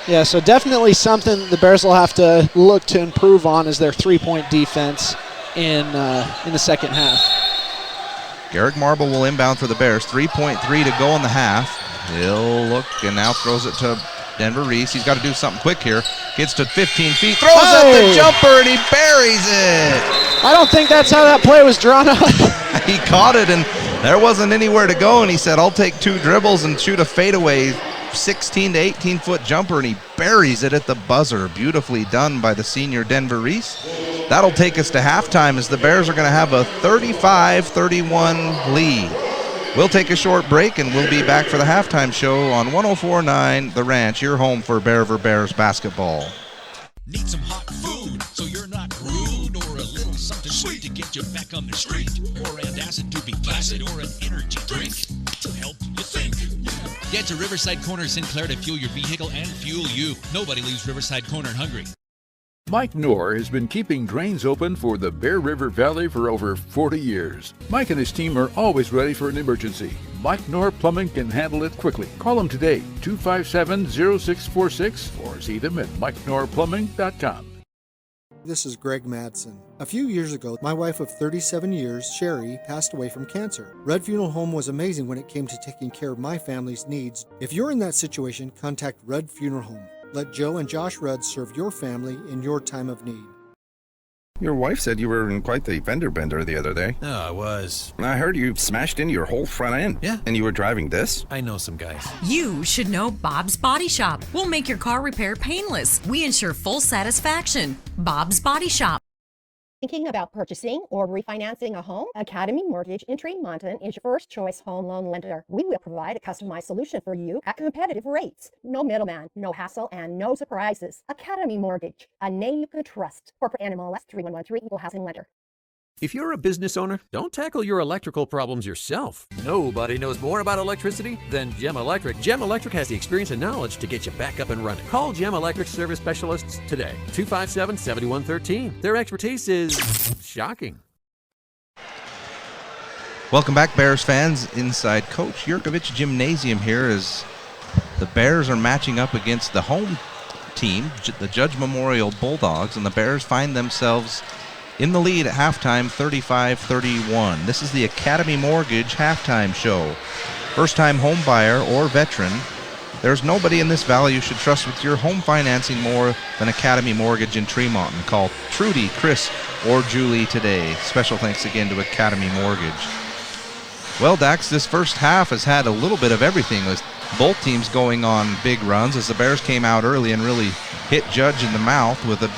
B: Yeah, so definitely something the Bears will have to look to improve on is their 3-point defense in the second half.
A: Garrick Marble will inbound for the Bears. 3.3 to go in the half. He'll look and now throws it to Denver Reese. He's got to do something quick here. Gets to 15 feet. Throws up the jumper and he buries it.
B: I don't think that's how that play was drawn up.
A: He caught it and there wasn't anywhere to go, and he said, I'll take 2 dribbles and shoot a fadeaway 16 to 18-foot jumper, and he buries it at the buzzer. Beautifully done by the senior Denver Reese. That'll take us to halftime as the Bears are going to have a 35-31 lead. We'll take a short break, and we'll be back for the halftime show on 104.9 The Ranch, your home for Bears basketball.
F: Need some hot food so you're not rude, or a little something sweet to get you back on the street, or antacid to be placid, or an energy drink to help you think. Get to Riverside Corner Sinclair to fuel your vehicle and fuel you. Nobody leaves Riverside Corner hungry.
G: Mike Knorr has been keeping drains open for the Bear River Valley for over 40 years. Mike and his team are always ready for an emergency. Mike Knorr Plumbing can handle it quickly. Call him today, 257-0646, or see them at MikeKnorrPlumbing.com.
H: This is Greg Madsen. A few years ago, my wife of 37 years, Sherry, passed away from cancer. Red Funeral Home was amazing when it came to taking care of my family's needs. If you're in that situation, contact Red Funeral Home. Let Joe and Josh Rudd serve your family in your time of need.
I: Your wife said you were in quite the fender bender the other day.
T: Oh, I was.
I: I heard you smashed in your whole front end.
T: Yeah.
I: And you were driving this?
T: I know some guys.
U: You should know Bob's Body Shop. We'll make your car repair painless. We ensure full satisfaction. Bob's Body Shop.
L: Thinking about purchasing or refinancing a home? Academy Mortgage in Tremonton is your first choice home loan lender. We will provide a customized solution for you at competitive rates. No middleman, no hassle, and no surprises. Academy Mortgage, a name you can trust. Corporate NMLS 3113 Equal Housing Lender.
M: If you're a business owner, don't tackle your electrical problems yourself. Nobody knows more about electricity than Gem Electric. Gem Electric has the experience and knowledge to get you back up and running. Call Gem Electric service specialists today, 257-7113. Their expertise is shocking.
A: Welcome back, Bears fans. Inside Coach Yurkovich Gymnasium here as the Bears are matching up against the home team, the Judge Memorial Bulldogs, and the Bears find themselves in the lead at halftime, 35-31. This is the Academy Mortgage halftime show. First-time home buyer or veteran, there's nobody in this valley you should trust with your home financing more than Academy Mortgage in Tremonton. Call Trudy, Chris, or Julie today. Special thanks again to Academy Mortgage. Well, Dax, this first half has had a little bit of everything, with both teams going on big runs as the Bears came out early and really hit Judge in the mouth with a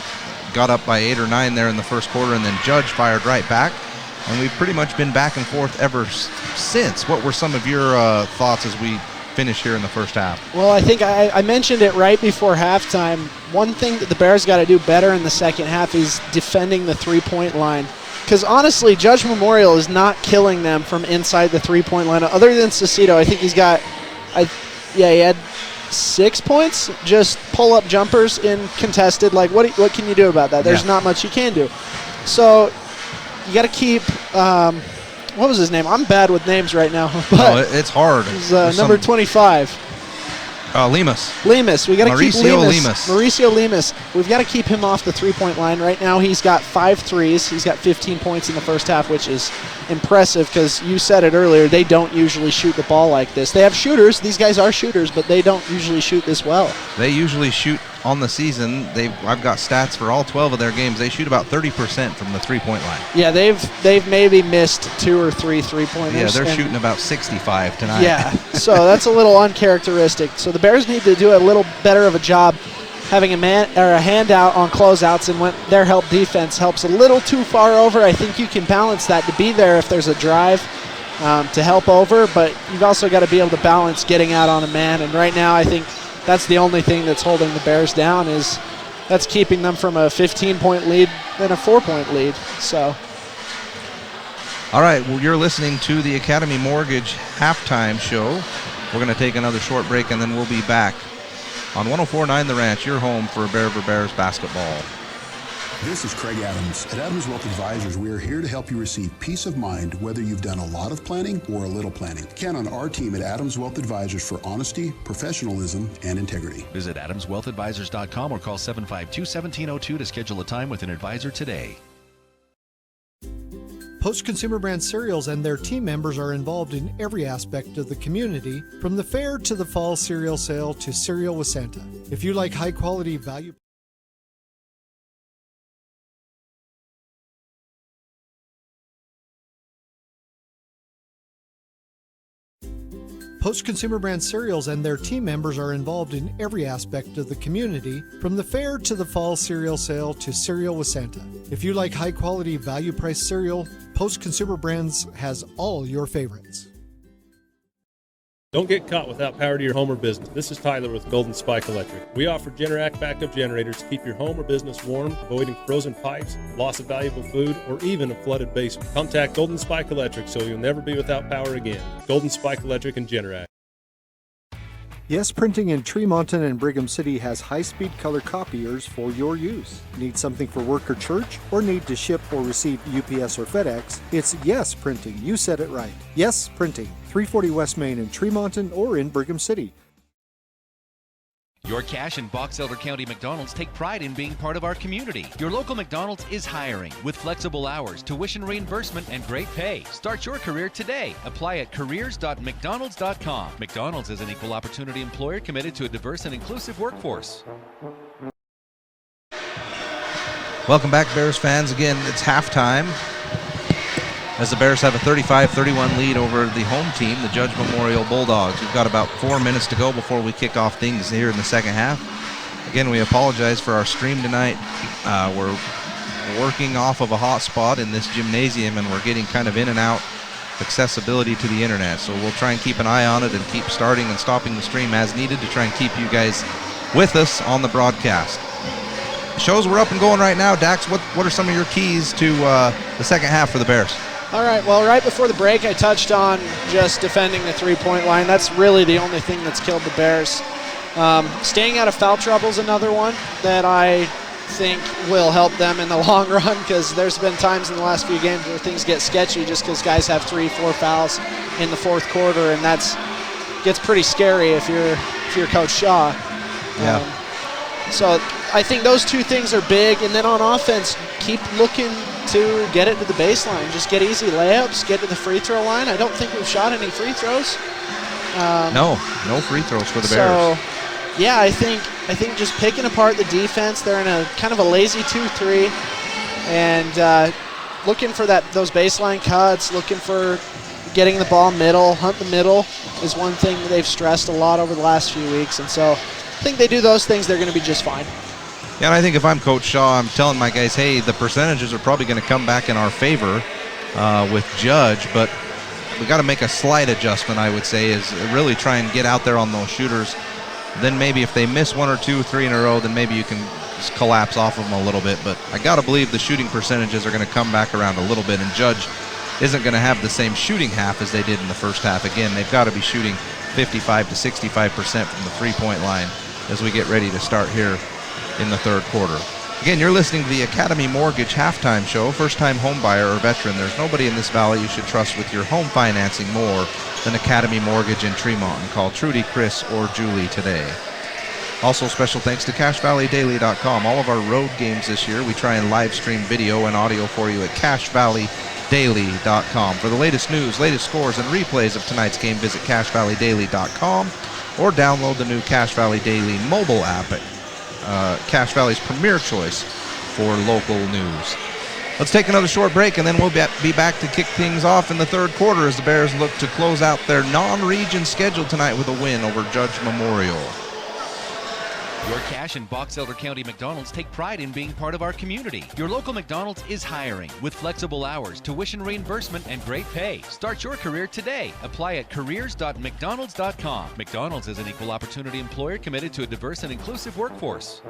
A: got up by 8 or 9 there in the first quarter, and then Judge fired right back. And we've pretty much been back and forth ever since. What were some of your thoughts as we finish here in the first half?
B: Well, I think I mentioned it right before halftime. One thing that the Bears got to do better in the second half is defending the three-point line. Because honestly, Judge Memorial is not killing them from inside the three-point line. Other than Cicito, I think he's got, he had 6 points, just pull-up jumpers in contested. Like, what can you do about that? There's not much you can do. So you got to keep, what was his name? I'm bad with names right now. But
A: it's hard.
B: It's number 25.
A: Lemus.
B: We got to keep
A: Lemus.
B: Mauricio Lemus. We've got to keep him off the three-point line. Right now he's got 5 threes. He's got 15 points in the first half, which is impressive because you said it earlier, they don't usually shoot the ball like this. They have shooters. These guys are shooters, but they don't usually shoot this well.
A: They usually shoot on the season. I've got stats for all 12 of their games. They shoot about 30% from the three-point line.
B: Yeah, they've maybe missed 2 or 3 three-pointers.
A: Yeah, they're shooting about 65 tonight.
B: Yeah, so that's a little uncharacteristic. So the Bears need to do a little better of a job having a handout on closeouts, and when their help defense helps a little too far over, I think you can balance that to be there if there's a drive to help over, but you've also got to be able to balance getting out on a man, and right now I think that's the only thing that's holding the Bears down, is that's keeping them from a 15-point lead than a 4-point lead. So,
A: all right, well, you're listening to the Academy Mortgage halftime show. We're going to take another short break, and then we'll be back on 104.9 The Ranch, your home for Bears basketball.
J: This is Craig Adams. At Adams Wealth Advisors, we are here to help you receive peace of mind whether you've done a lot of planning or a little planning. Count on our team at Adams Wealth Advisors for honesty, professionalism, and integrity.
C: Visit AdamsWealthAdvisors.com or call 752-1702 to schedule a time with an advisor today.
H: Post Consumer Brand Cereals and their team members are involved in every aspect of the community, from the fair to the fall cereal sale to Cereal with Santa. If you like high-quality value... Post Consumer Brand Cereals and their team members are involved in every aspect of the community, from the fair to the fall cereal sale to Cereal with Santa. If you like high-quality, value-priced cereal, Post Consumer Brands has all your favorites.
N: Don't get caught without power to your home or business. This is Tyler with Golden Spike Electric. We offer Generac backup generators to keep your home or business warm, avoiding frozen pipes, loss of valuable food, or even a flooded basement. Contact Golden Spike Electric so you'll never be without power again. Golden Spike Electric and Generac.
H: Yes Printing in Tremonton and Brigham City has high-speed color copiers for your use. Need something for work or church, or need to ship or receive UPS or FedEx? It's Yes Printing. You said it right. Yes Printing, 340 West Main in Tremonton or in Brigham City.
C: Your Cache and Box Elder County McDonald's take pride in being part of our community. Your local McDonald's is hiring with flexible hours, tuition reimbursement, and great pay. Start your career today. Apply at careers.mcdonalds.com. McDonald's is an equal opportunity employer committed to a diverse and inclusive workforce.
A: Welcome back, Bears fans. Again, it's halftime as the Bears have a 35-31 lead over the home team, the Judge Memorial Bulldogs. We've got about 4 minutes to go before we kick off things here in the second half. Again, we apologize for our stream tonight. We're working off of a hotspot in this gymnasium, and we're getting kind of in and out accessibility to the internet. So we'll try and keep an eye on it and keep starting and stopping the stream as needed to try and keep you guys with us on the broadcast. Shows we're up and going right now. Dax, what are some of your keys to the second half for the Bears?
B: All right, well, right before the break, I touched on just defending the three-point line. That's really the only thing that's killed the Bears. Staying out of foul trouble is another one that I think will help them in the long run, because there's been times in the last few games where things get sketchy just because guys have 3-4 fouls in the fourth quarter, and that's gets pretty scary if you're Coach Shaw.
A: Yeah.
B: So I think those two things are big, and then on offense, keep looking to get it to the baseline. Just get easy layups, get to the free throw line. I don't think we've shot any free throws.
A: No free throws for the Bears.
B: So, yeah, I think just picking apart the defense. They're in a kind of a lazy 2-3, and looking for those baseline cuts, looking for getting the ball middle, hunt the middle is one thing that they've stressed a lot over the last few weeks, and so I think they do those things, they're going to be just fine.
A: Yeah, and I think if I'm Coach Shaw, I'm telling my guys, hey, the percentages are probably going to come back in our favor with Judge, but we got to make a slight adjustment, I would say, is really try and get out there on those shooters. Then maybe if they miss 1 or 2 or 3 in a row, then maybe you can just collapse off of them a little bit. But I got to believe the shooting percentages are going to come back around a little bit, and Judge isn't going to have the same shooting half as they did in the first half. Again, they've got to be shooting 55 to 65% from the three-point line as we get ready to start here in the third quarter. Again, you're listening to the Academy Mortgage Halftime Show. First-time home buyer or veteran, there's nobody in this valley you should trust with your home financing more than Academy Mortgage in Tremont. And call Trudy, Chris, or Julie today. Also, special thanks to CashValleyDaily.com. All of our road games this year, we try and live stream video and audio for you at CashValleyDaily.com. For the latest news, latest scores, and replays of tonight's game, visit CashValleyDaily.com or download the new Cash Valley Daily mobile app at Cash Valley's premier choice for local news. Let's take another short break, and then we'll be back to kick things off in the third quarter as the Bears look to close out their non-region schedule tonight with a win over Judge Memorial.
C: Your Cache and Box Elder County McDonald's take pride in being part of our community. Your local McDonald's is hiring with flexible hours, tuition reimbursement, and great pay. Start your career today. Apply at careers.mcdonalds.com. McDonald's is an equal opportunity employer committed to a diverse and inclusive workforce.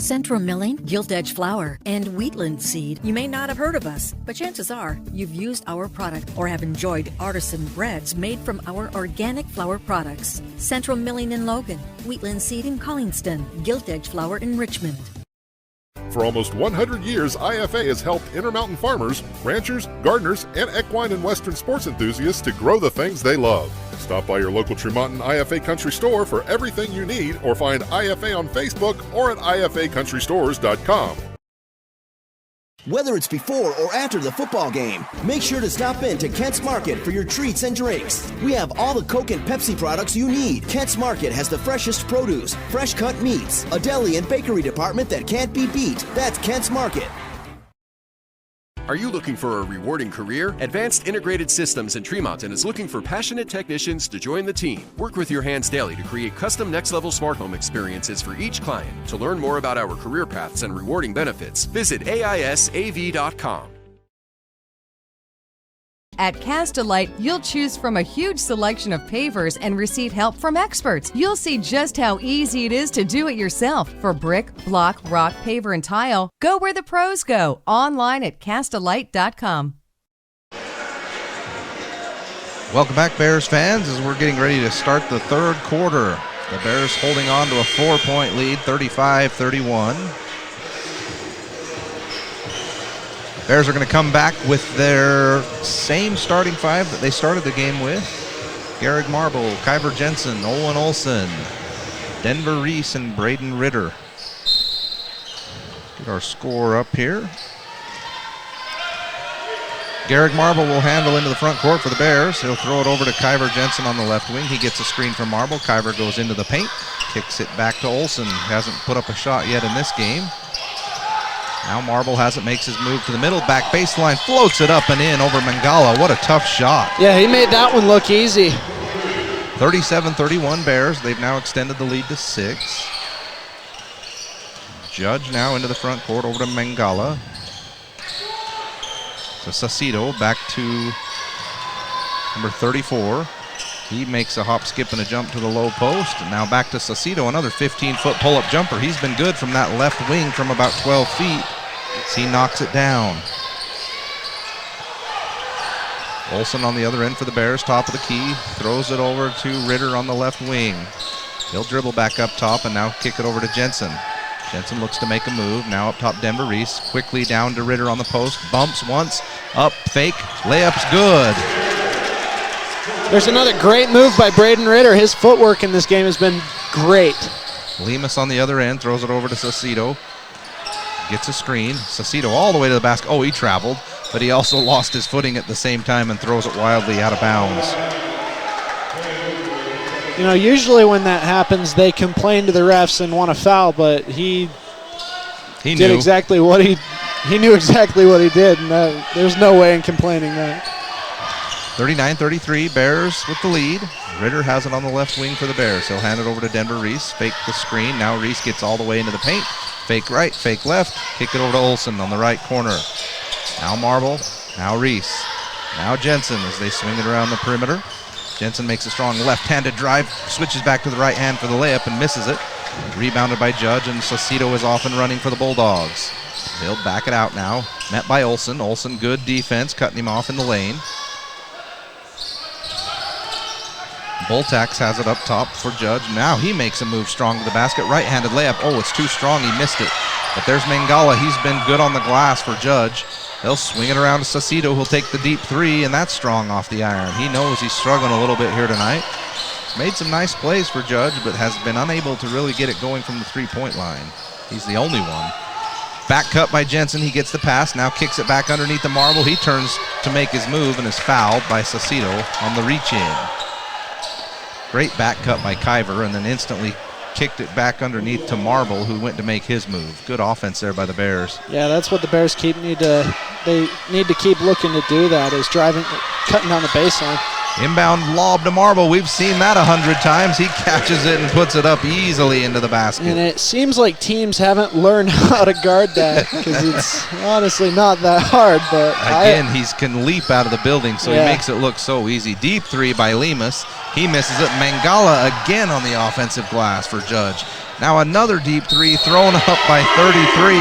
K: Central Milling, Gilt Edge Flour, and Wheatland Seed. You may not have heard of us, but chances are you've used our product or have enjoyed artisan breads made from our organic flour products. Central Milling in Logan, Wheatland Seed in Collingston, Gilt Edge Flour in Richmond.
O: For almost 100 years, IFA has helped Intermountain farmers, ranchers, gardeners, and equine and western sports enthusiasts to grow the things they love. Stop by your local Tremonton IFA Country Store for everything you need, or find IFA on Facebook or at ifacountrystores.com.
P: Whether it's before or after the football game, make sure to stop in to Kent's Market for your treats and drinks. We have all the Coke and Pepsi products you need. Kent's Market has the freshest produce, fresh cut meats, a deli and bakery department that can't be beat. That's Kent's Market.
Q: Are you looking for a rewarding career? Advanced Integrated Systems in Tremonton is looking for passionate technicians to join the team. Work with your hands daily to create custom next-level smart home experiences for each client. To learn more about our career paths and rewarding benefits, visit AISAV.com.
R: At Castelite, you'll choose from a huge selection of pavers and receive help from experts. You'll see just how easy it is to do it yourself. For brick, block, rock, paver, and tile, go where the pros go. Online at Castelite.com.
A: Welcome back, Bears fans, as we're getting ready to start the third quarter. The Bears holding on to a 4-point lead, 35-31. Bears are going to come back with their same starting five that they started the game with. Garrick Marble, Kyver Jensen, Olin Olson, Denver Reese, and Braden Ritter. Get our score up here. Garrick Marble will handle into the front court for the Bears. He'll throw it over to Kyver Jensen on the left wing. He gets a screen from Marble. Kyver goes into the paint. Kicks it back to Olsen. Hasn't put up a shot yet in this game. Now Marble has it, makes his move to the middle, back baseline, floats it up and in over Mangala. What a tough shot.
B: Yeah, he made that one look easy.
A: 37-31 Bears. They've now extended the lead to 6. Judge now into the front court, over to Mangala. So Saucedo back to number 34. He makes a hop, skip, and a jump to the low post. And now back to Saucedo, another 15-foot pull-up jumper. He's been good from that left wing from about 12 feet. As he knocks it down. Olsen on the other end for the Bears, top of the key. Throws it over to Ritter on the left wing. He'll dribble back up top and now kick it over to Jensen. Jensen looks to make a move. Now up top, Denver Reese. Quickly down to Ritter on the post. Bumps once. Up, fake. Layup's good.
B: There's another great move by Braden Ritter. His footwork in this game has been great.
A: Lemus on the other end throws it over to Saucedo. Gets a screen. Saucedo all the way to the basket. Oh, he traveled, but he also lost his footing at the same time and throws it wildly out of bounds.
B: You know, usually when that happens, they complain to the refs and want to foul, but he did exactly what he knew exactly what he did, and there's no way in complaining that.
A: 39-33, Bears with the lead. Ritter has it on the left wing for the Bears. He'll hand it over to Denver Reese. Fake the screen. Now Reese gets all the way into the paint. Fake right, fake left. Kick it over to Olsen on the right corner. Now Marble. Now Reese. Now Jensen as they swing it around the perimeter. Jensen makes a strong left-handed drive. Switches back to the right hand for the layup and misses it. Rebounded by Judge, and Saucedo is off and running for the Bulldogs. They'll back it out now. Met by Olsen. Olsen, good defense, cutting him off in the lane. Boltax has it up top for Judge. Now he makes a move strong to the basket. Right-handed layup. Oh, it's too strong. He missed it. But there's Mangala. He's been good on the glass for Judge. They'll swing it around to Saucedo, who'll take the deep three, and that's strong off the iron. He knows he's struggling a little bit here tonight. Made some nice plays for Judge, but has been unable to really get it going from the three-point line. He's the only one. Back cut by Jensen. He gets the pass. Now kicks it back underneath the Marble. He turns to make his move and is fouled by Saucedo on the reach-in. Great back cut by Kiver, and then instantly kicked it back underneath to Marble, who went to make his move. Good offense there by the Bears.
B: Yeah, that's what the Bears need to keep looking to do, that is driving, cutting down the baseline.
A: Inbound lob to Marble. We've seen that 100 times. He catches it and puts it up easily into the basket.
B: And it seems like teams haven't learned how to guard that, because it's honestly not that hard. But
A: again, he can leap out of the building, so he makes it look so easy. Deep three by Lemus. He misses it. Mangala again on the offensive glass for Judge. Now another deep three thrown up by 33.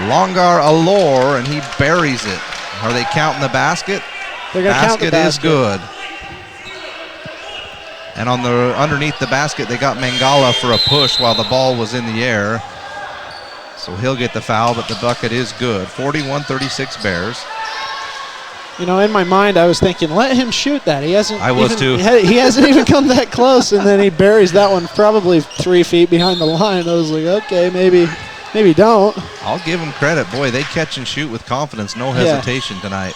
A: Longar Allure, and he buries it. Are they counting the basket?
B: They're going to count the basket.
A: Is good. And on the underneath the basket, they got Mangala for a push while the ball was in the air. So he'll get the foul, but the bucket is good. 41-36 Bears.
B: You know, in my mind, I was thinking, let him shoot that. He hasn't.
A: I was too.
B: He hasn't even come that close, and then he buries that one probably 3 feet behind the line. I was like, okay, maybe don't.
A: I'll give him credit. Boy, they catch and shoot with confidence, no hesitation tonight.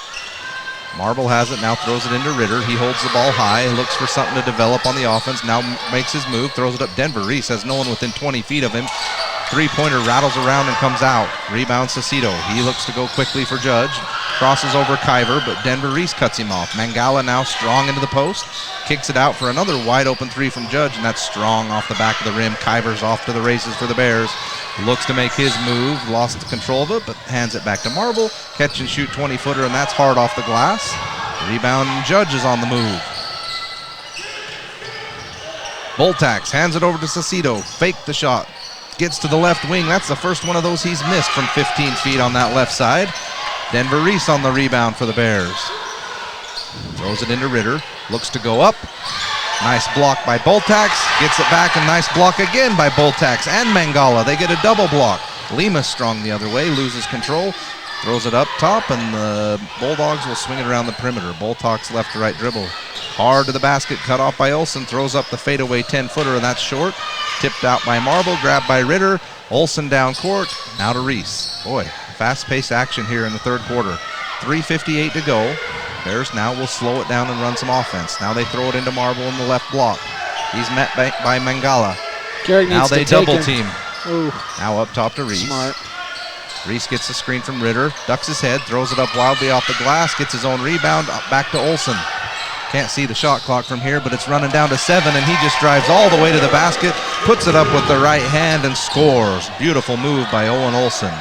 A: Marble has it, now throws it into Ritter. He holds the ball high, looks for something to develop on the offense, now makes his move, throws it up. Denver Reese has no one within 20 feet of him. Three-pointer rattles around and comes out. Rebound Saucedo. He looks to go quickly for Judge. Crosses over Kiver, but Denver Reese cuts him off. Mangala now strong into the post. Kicks it out for another wide-open three from Judge, and that's strong off the back of the rim. Kiver's off to the races for the Bears. Looks to make his move. Lost control of it, but hands it back to Marble. Catch and shoot 20-footer, and that's hard off the glass. Rebound, Judge is on the move. Boltax hands it over to Saucedo. Fake the shot. Gets to the left wing. That's the first one of those he's missed from 15 feet on that left side. Denver Reese on the rebound for the Bears. Throws it into Ritter. Looks to go up. Nice block by Boltax. Gets it back, and nice block again by Boltax and Mangala. They get a double block. Lemus strong the other way. Loses control. Throws it up top, and the Bulldogs will swing it around the perimeter. Boltax left to right dribble. Hard to the basket. Cut off by Olsen. Throws up the fadeaway 10-footer, and that's short. Tipped out by Marble, grabbed by Ritter. Olsen down court, now to Reese. Boy, fast-paced action here in the third quarter. 3:58 to go. Bears now will slow it down and run some offense. Now they throw it into Marble in the left block. He's met by Mangala.
B: Garrick
A: Now
B: needs
A: they
B: to take
A: double
B: him.
A: team.
B: Ooh.
A: Now up top to Reese.
B: Smart.
A: Reese gets the screen from Ritter, ducks his head, throws it up wildly off the glass, gets his own rebound, back to Olsen. Can't see the shot clock from here, but it's running down to 7, and he just drives all the way to the basket, puts it up with the right hand, and scores. Beautiful move by Owen Olsen.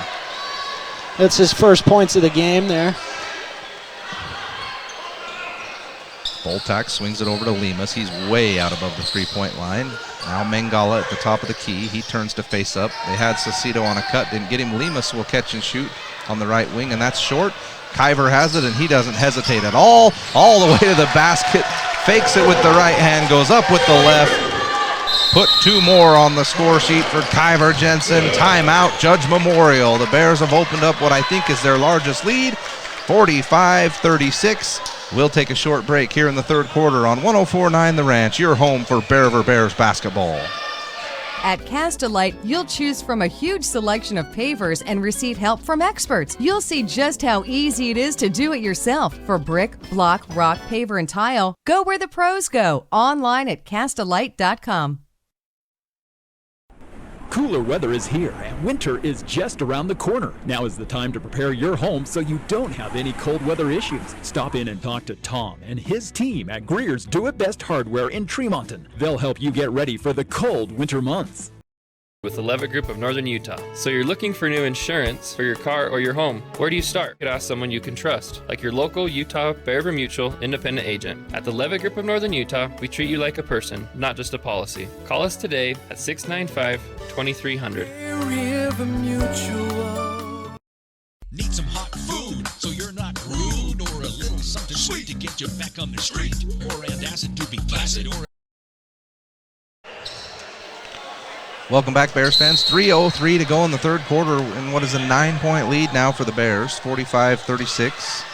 B: That's his first points of the game there.
A: Boltax swings it over to Lemus. He's way out above the three-point line. Now Mangala at the top of the key. He turns to face up. They had Saucedo on a cut, didn't get him. Lemus will catch and shoot on the right wing, and that's short. Kyver has it, and he doesn't hesitate at all the way to the basket. Fakes it with the right hand, goes up with the left. Put 2 more on the score sheet for Kyver Jensen. Timeout, Judge Memorial. The Bears have opened up what I think is their largest lead, 45-36. We'll take a short break here in the third quarter on 104.9 The Ranch, your home for Bear River Bears basketball.
R: At Castelite, you'll choose from a huge selection of pavers and receive help from experts. You'll see just how easy it is to do it yourself. For brick, block, rock, paver, and tile, go where the pros go. Online at Castelite.com.
S: Cooler weather is here, and winter is just around the corner. Now is the time to prepare your home so you don't have any cold weather issues. Stop in and talk to Tom and his team at Greer's Do It Best Hardware in Tremonton. They'll help you get ready for the cold winter months.
D: With the Levitt Group of Northern Utah. So you're looking for new insurance for your car or your home. Where do you start? You could ask someone you can trust, like your local Utah Bear River Mutual independent agent. At the Levitt Group of Northern Utah, we treat you like a person, not just a policy. Call us today at 695-2300.
E: River Mutual.
F: Need some hot food so you're not rude, or a little something sweet to get you back on the street, or antacid to be flaccid, or
A: Welcome back, Bears fans. 3:03 to go in the third quarter, and what is a 9-point lead now for the Bears, 45-36.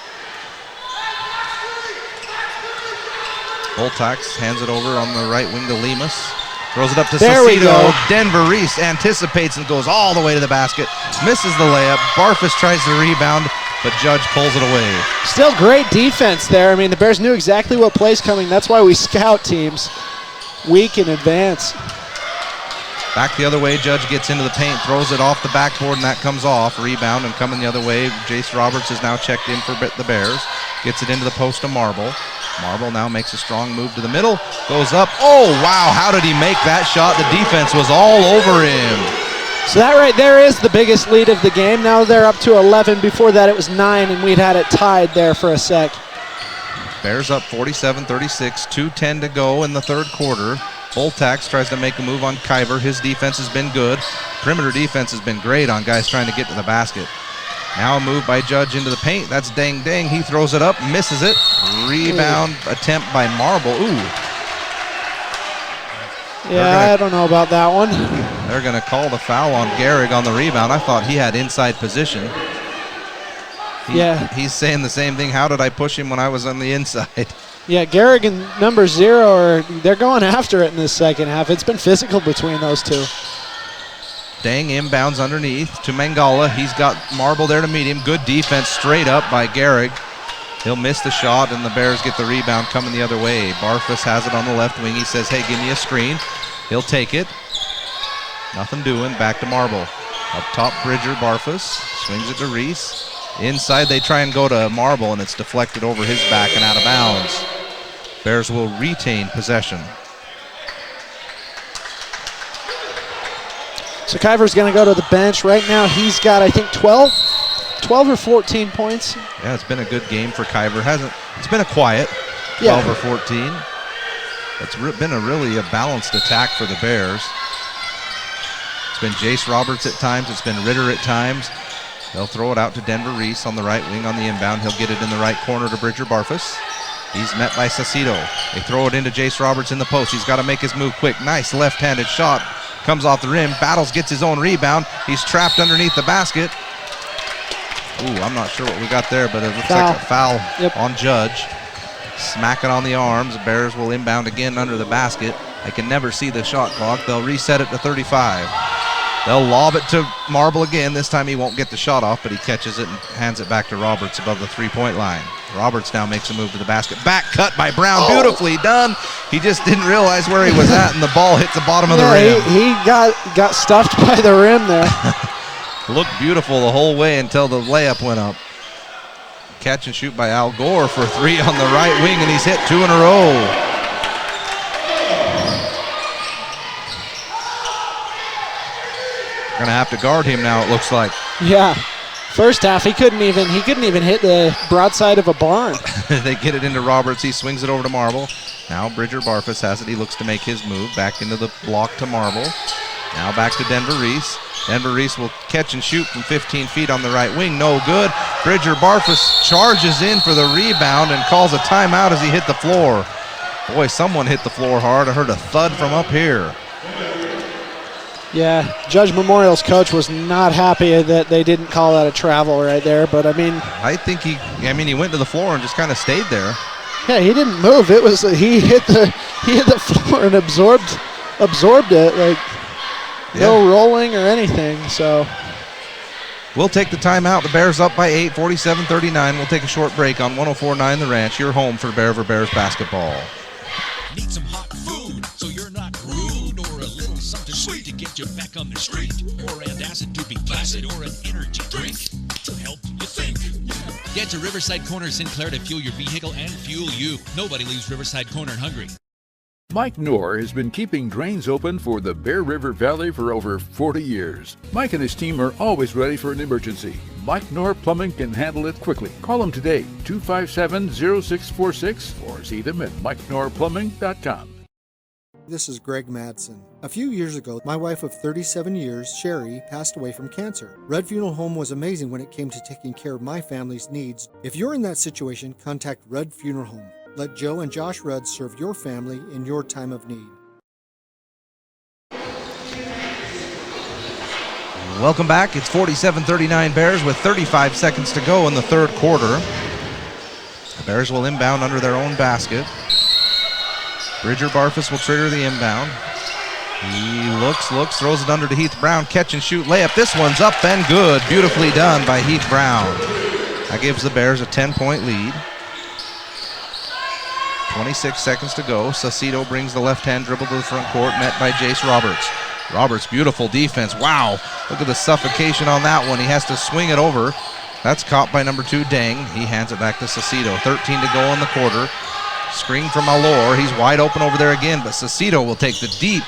A: Boltax hands it over on the right wing to Lemus. Throws it up to Saucedo. Denver Reese anticipates and goes all the way to the basket. Misses the layup. Barfus tries to rebound, but Judge pulls it away.
B: Still great defense there. I mean, the Bears knew exactly what play's coming. That's why we scout teams week in advance.
A: Back the other way, Judge gets into the paint, throws it off the backboard, and that comes off. Rebound and coming the other way. Jace Roberts is now checked in for the Bears. Gets it into the post to Marble. Marble now makes a strong move to the middle. Goes up. Oh, wow, how did he make that shot? The defense was all over him.
B: So that right there is the biggest lead of the game. Now they're up to 11. Before that it was 9, and we'd had it tied there for a sec.
A: Bears up 47-36, 2:10 to go in the third quarter. Boltax tries to make a move on Kyver. His defense has been good. Perimeter defense has been great on guys trying to get to the basket. Now a move by Judge into the paint. That's Dang Dang. He throws it up, misses it. Rebound attempt by Marble. Ooh.
B: Yeah, I don't know about that one.
A: They're going to call the foul on Gehrig on the rebound. I thought he had inside position. He's saying the same thing. How did I push him when I was on the inside?
B: Yeah, Gehrig and number 0, they're going after it in the second half. It's been physical between those two.
A: Dang inbounds underneath to Mangala. He's got Marble there to meet him. Good defense straight up by Gehrig. He'll miss the shot, and the Bears get the rebound coming the other way. Barfus has it on the left wing. He says, hey, give me a screen. He'll take it. Nothing doing. Back to Marble. Up top, Bridger. Barfus swings it to Reese. Inside, they try and go to Marble, and it's deflected over his back and out of bounds. Bears will retain possession.
B: So Kyver's going to go to the bench. Right now, he's got, I think, 12 or 14 points.
A: Yeah, it's been a good game for Kyver. It's been a quiet 12 or 14. It's been a balanced attack for the Bears. It's been Jace Roberts at times. It's been Ritter at times. They'll throw it out to Denver Reese on the right wing on the inbound. He'll get it in the right corner to Bridger Barfus. He's met by Saucedo. They throw it into Jace Roberts in the post. He's got to make his move quick. Nice left-handed shot. Comes off the rim. Battles, gets his own rebound. He's trapped underneath the basket. Ooh, I'm not sure what we got there, but it looks like a foul on Judge. Smack it on the arms. The Bears will inbound again under the basket. I can never see the shot clock. They'll reset it to 35. They'll lob it to Marble again. This time he won't get the shot off, but he catches it and hands it back to Roberts above the three-point line. Roberts now makes a move to the basket. Back cut by Brown. Beautifully done. He just didn't realize where he was at, and the ball hits the bottom of the rim.
B: He got stuffed by the rim there.
A: Looked beautiful the whole way until the layup went up. Catch and shoot by Al Gore for 3 on the right wing, and he's hit 2 in a row. Gonna have to guard him now, it looks like.
B: Yeah. First half, he couldn't even hit the broadside of a barn.
A: They get it into Roberts. He swings it over to Marble. Now Bridger Barfus has it. He looks to make his move. Back into the block to Marble. Now back to Denver Reese. Denver Reese will catch and shoot from 15 feet on the right wing. No good. Bridger Barfus charges in for the rebound and calls a timeout as he hit the floor. Boy, someone hit the floor hard. I heard a thud from up here.
B: Yeah, Judge Memorial's coach was not happy that they didn't call that a travel right there, but I
A: think he went to the floor and just kind of stayed there.
B: Yeah, he didn't move. It was he hit the floor and absorbed it, like no rolling or anything. So
A: we'll take the timeout. The Bears up by 8, 47-39. We'll take a short break on 104.9 The Ranch. Your home for Bear for Bears basketball.
F: Need some hot food so you're not rude, or a little something sweet to get you back on the street, or antacid to be flaccid, or an energy drink to help you think. Get to Riverside Corner Sinclair to fuel your vehicle and fuel you. Nobody leaves Riverside Corner hungry.
G: Mike Knorr has been keeping drains open for the Bear River Valley for over 40 years. Mike and his team are always ready for an emergency. Mike Knorr Plumbing can handle it quickly. Call him today, 257-0646, or see them at MikeKnorrPlumbing.com.
H: This is Greg Madsen. A few years ago, my wife of 37 years, Sherry, passed away from cancer. Red Funeral Home was amazing when it came to taking care of my family's needs. If you're in that situation, contact Red Funeral Home. Let Joe and Josh Rudd serve your family in your time of need.
A: Welcome back. It's 47-39 Bears with 35 seconds to go in the third quarter. The Bears will inbound under their own basket. Bridger Barfus will trigger the inbound. He looks, throws it under to Heath Brown. Catch and shoot layup. This one's up and good. Beautifully done by Heath Brown. That gives the Bears a 10-point lead. 26 seconds to go. Saucedo brings the left-hand dribble to the front court, met by Jace Roberts. Roberts, beautiful defense. Wow, look at the suffocation on that one. He has to swing it over. That's caught by number 2, Deng. He hands it back to Saucedo. 13 to go in the quarter. Screen from Allure. He's wide open over there again, but Saucedo will take the deep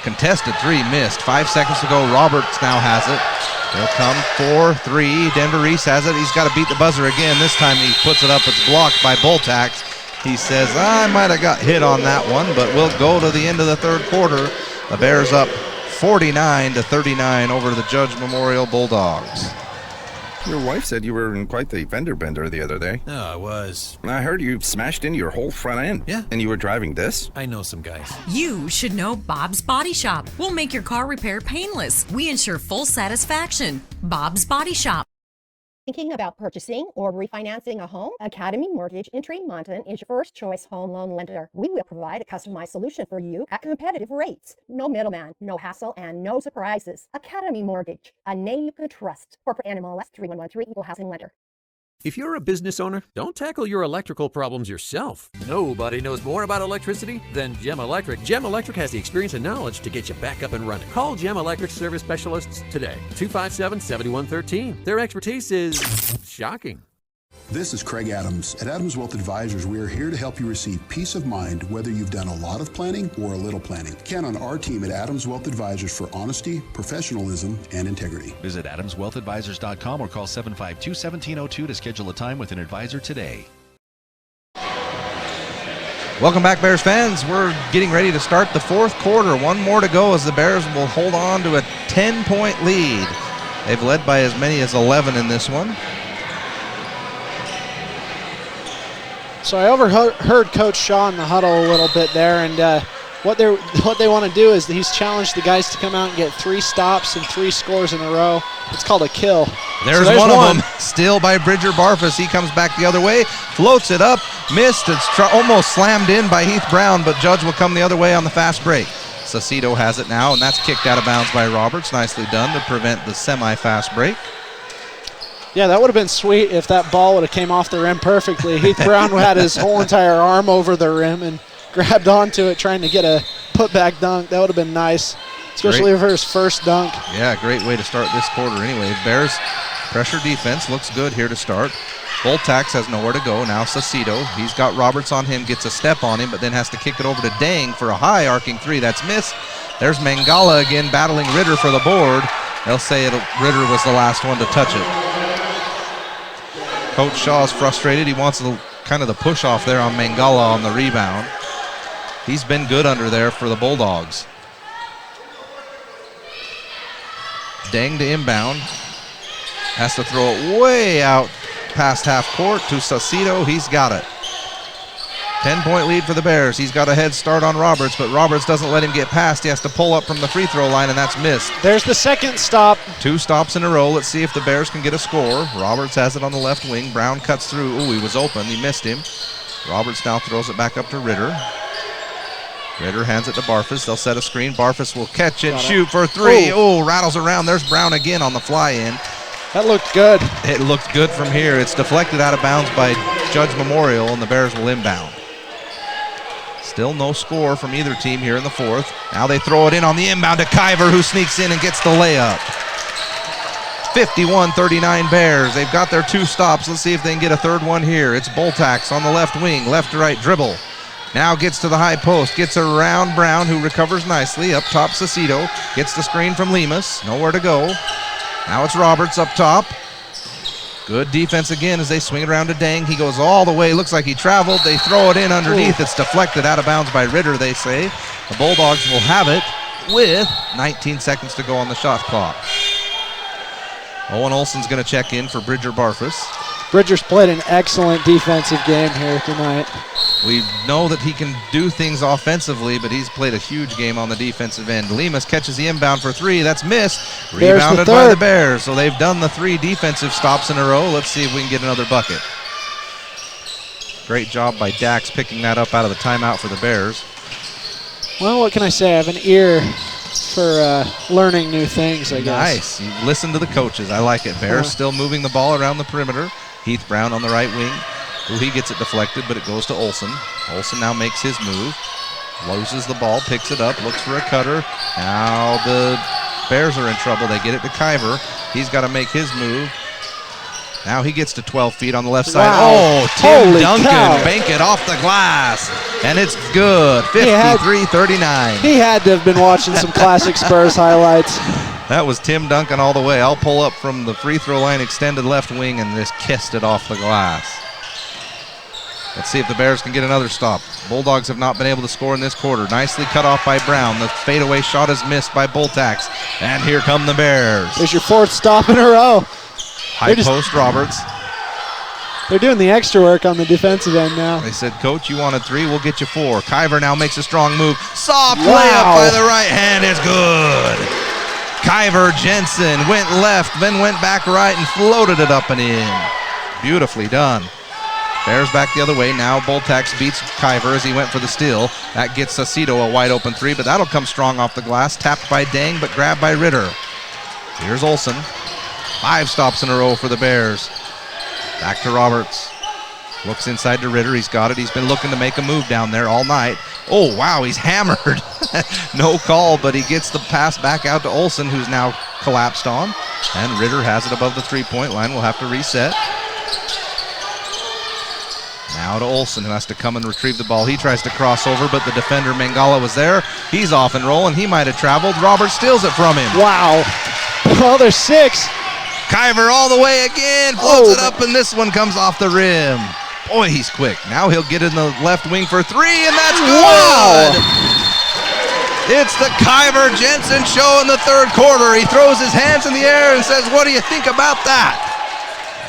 A: contested 3, missed. 5 seconds to go. Roberts now has it. They'll come 4-3. Denver Reese has it. He's got to beat the buzzer again. This time he puts it up. It's blocked by Boltax. He says, I might have got hit on that one, but we'll go to the end of the third quarter. The Bears up 49-39 over the Judge Memorial Bulldogs.
I: Your wife said you were in quite the fender bender the other day.
T: Oh, I was.
I: I heard you smashed in your whole front end.
T: Yeah.
I: And you were driving this?
T: I know some guys.
U: You should know Bob's Body Shop. We'll make your car repair painless. We ensure full satisfaction. Bob's Body Shop.
L: Thinking about purchasing or refinancing a home? Academy Mortgage in Tremonton is your first choice home loan lender. We will provide a customized solution for you at competitive rates. No middleman, no hassle, and no surprises. Academy Mortgage, a name you can trust. Corporate NMLS 3113, Equal Housing Lender.
M: If you're a business owner, don't tackle your electrical problems yourself. Nobody knows more about electricity than Gem Electric. Gem Electric has the experience and knowledge to get you back up and running. Call Gem Electric service specialists today, 257-7113. Their expertise is shocking.
J: This is Craig Adams. At Adams Wealth Advisors, we are here to help you receive peace of mind whether you've done a lot of planning or a little planning. Count on our team at Adams Wealth Advisors for honesty, professionalism, and integrity.
C: Visit AdamsWealthAdvisors.com or call 752-1702 to schedule a time with an advisor today.
A: Welcome back, Bears fans. We're getting ready to start the fourth quarter. One more to go as the Bears will hold on to a 10-point lead. They've led by as many as 11 in this one.
B: So I overheard Coach Shaw in the huddle a little bit there, and what they want to do is he's challenged the guys to come out and get 3 stops and 3 scores in a row. It's called a kill.
A: There's one of them, still by Bridger Barfus. He comes back the other way, floats it up, missed. It's almost slammed in by Heath Brown, but Judge will come the other way on the fast break. Saucedo has it now, and that's kicked out of bounds by Roberts. Nicely done to prevent the semi-fast break.
B: Yeah, that would have been sweet if that ball would have came off the rim perfectly. Heath Brown had his whole entire arm over the rim and grabbed onto it trying to get a putback dunk. That would have been nice, especially for his first dunk.
A: Yeah, great way to start this quarter anyway. Bears pressure defense looks good here to start. Boltax has nowhere to go. Now Saucedo. He's got Roberts on him, gets a step on him, but then has to kick it over to Dang for a high arcing three. That's missed. There's Mangala again battling Ritter for the board. They'll say Ritter was the last one to touch it. Coach Shaw is frustrated. He wants kind of the push off there on Mangala on the rebound. He's been good under there for the Bulldogs. Dang to inbound. Has to throw it way out past half court to Saucedo. He's got it. 10-point lead for the Bears. He's got a head start on Roberts, but Roberts doesn't let him get past. He has to pull up from the free throw line, and that's missed.
B: There's the second stop.
A: 2 stops in a row. Let's see if the Bears can get a score. Roberts has it on the left wing. Brown cuts through. Ooh, he was open. He missed him. Roberts now throws it back up to Ritter. Ritter hands it to Barfus. They'll set a screen. Barfus will catch it, shoot for 3. Oh, rattles around. There's Brown again on the fly-in.
B: That looked good.
A: It looked good from here. It's deflected out of bounds by Judge Memorial, and the Bears will inbound. Still no score from either team here in the fourth. Now they throw it in on the inbound to Kiver, who sneaks in and gets the layup. 51-39 Bears. They've got their 2 stops. Let's see if they can get a third one here. It's Boltax on the left wing, left to right dribble. Now gets to the high post, gets around Brown, who recovers nicely. Up top, Saucedo gets the screen from Lemus. Nowhere to go. Now it's Roberts up top. Good defense again as they swing it around to Dang. He goes all the way. Looks like he traveled. They throw it in underneath. It's deflected out of bounds by Ritter, they say. The Bulldogs will have it with 19 seconds to go on the shot clock. Owen Olson's going to check in for Bridger Barfus.
B: Bridger's played an excellent defensive game here tonight.
A: We know that he can do things offensively, but he's played a huge game on the defensive end. Lemus catches the inbound for 3. That's missed. Rebounded by the Bears. So they've done the 3 defensive stops in a row. Let's see if we can get another bucket. Great job by Dax picking that up out of the timeout for the Bears.
B: Well, what can I say? I have an ear for learning new things, I
A: Nice.
B: guess.
A: You listen to the coaches. I like it. Bears still moving the ball around the perimeter. Heath Brown on the right wing. Ooh, he gets it deflected, but it goes to Olson. Olson now makes his move. Loses the ball, picks it up, looks for a cutter. Now the Bears are in trouble. They get it to Kiver. He's got to make his move. Now he gets to 12 feet on the left side.
B: Wow.
A: Oh, Tim
B: Holy
A: Duncan,
B: cow.
A: bank it off the glass. And it's good, 53-39.
B: He had to have been watching some classic Spurs highlights.
A: That was Tim Duncan all the way. I'll pull up from the free throw line, extended left wing, and just kissed it off the glass. Let's see if the Bears can get another stop. Bulldogs have not been able to score in this quarter. Nicely cut off by Brown. The fadeaway shot is missed by Boltax. And here come the Bears.
B: There's your 4th stop in a row.
A: High post Roberts.
B: They're doing the extra work on the defensive end now.
A: They said, Coach, you wanted 3, we'll get you 4. Kiver now makes a strong move. Soft
B: Wow.
A: layup by the right hand is good. Kiver Jensen went left, then went back right and floated it up and in. Beautifully done. Bears back the other way. Now Boltax beats Kiver as he went for the steal. That gets Saucedo a wide open 3, but that'll come strong off the glass. Tapped by Dang, but grabbed by Ritter. Here's Olson. 5 stops in a row for the Bears. Back to Roberts. Looks inside to Ritter. He's got it. He's been looking to make a move down there all night. Oh, wow, he's hammered. No call, but he gets the pass back out to Olson, who's now collapsed on. And Ritter has it above the 3-point line. We'll have to reset. Now to Olson, who has to come and retrieve the ball. He tries to cross over, but the defender, Mangala, was there. He's off and rolling. He might have traveled. Roberts steals it from him.
B: Wow. Well, there's 6.
A: Kiver all the way again. Floats it up, and this one comes off the rim. Boy, he's quick. Now he'll get in the left wing for 3, and that's good.
B: Wow.
A: It's the Kiver Jensen show in the third quarter. He throws his hands in the air and says, what do you think about that?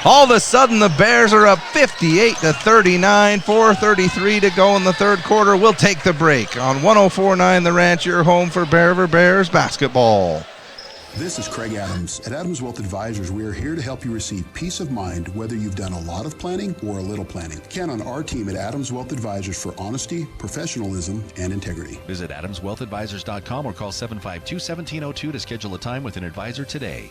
A: All of a sudden, the Bears are up 58-39, 4:33 to go in the third quarter. We'll take the break on 104.9 The Ranch, your home for Bears basketball.
J: This is Craig Adams. At Adams Wealth Advisors, we are here to help you receive peace of mind whether you've done a lot of planning or a little planning. Count on our team at Adams Wealth Advisors for honesty, professionalism, and integrity.
C: Visit AdamsWealthAdvisors.com or call 752-1702 to schedule a time with an advisor today.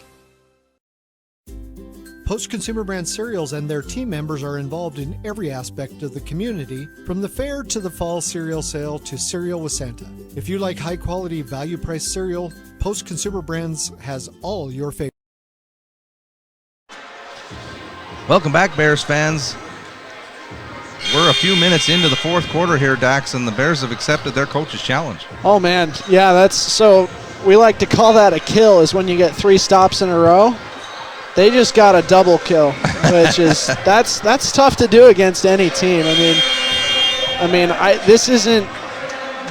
H: Post Consumer Brands Cereals and their team members are involved in every aspect of the community, from the fair to the fall cereal sale to Cereal with Santa. If you like high-quality, value-priced cereal, Post Consumer Brands has all your favorites.
A: Welcome back, Bears fans. We're a few minutes into the fourth quarter here, Dax, and the Bears have accepted their coach's challenge.
B: Oh, man. Yeah, that's so we like to call that a kill, is when you get 3 stops in a row. They just got a double kill, which is that's tough to do against any team. This isn't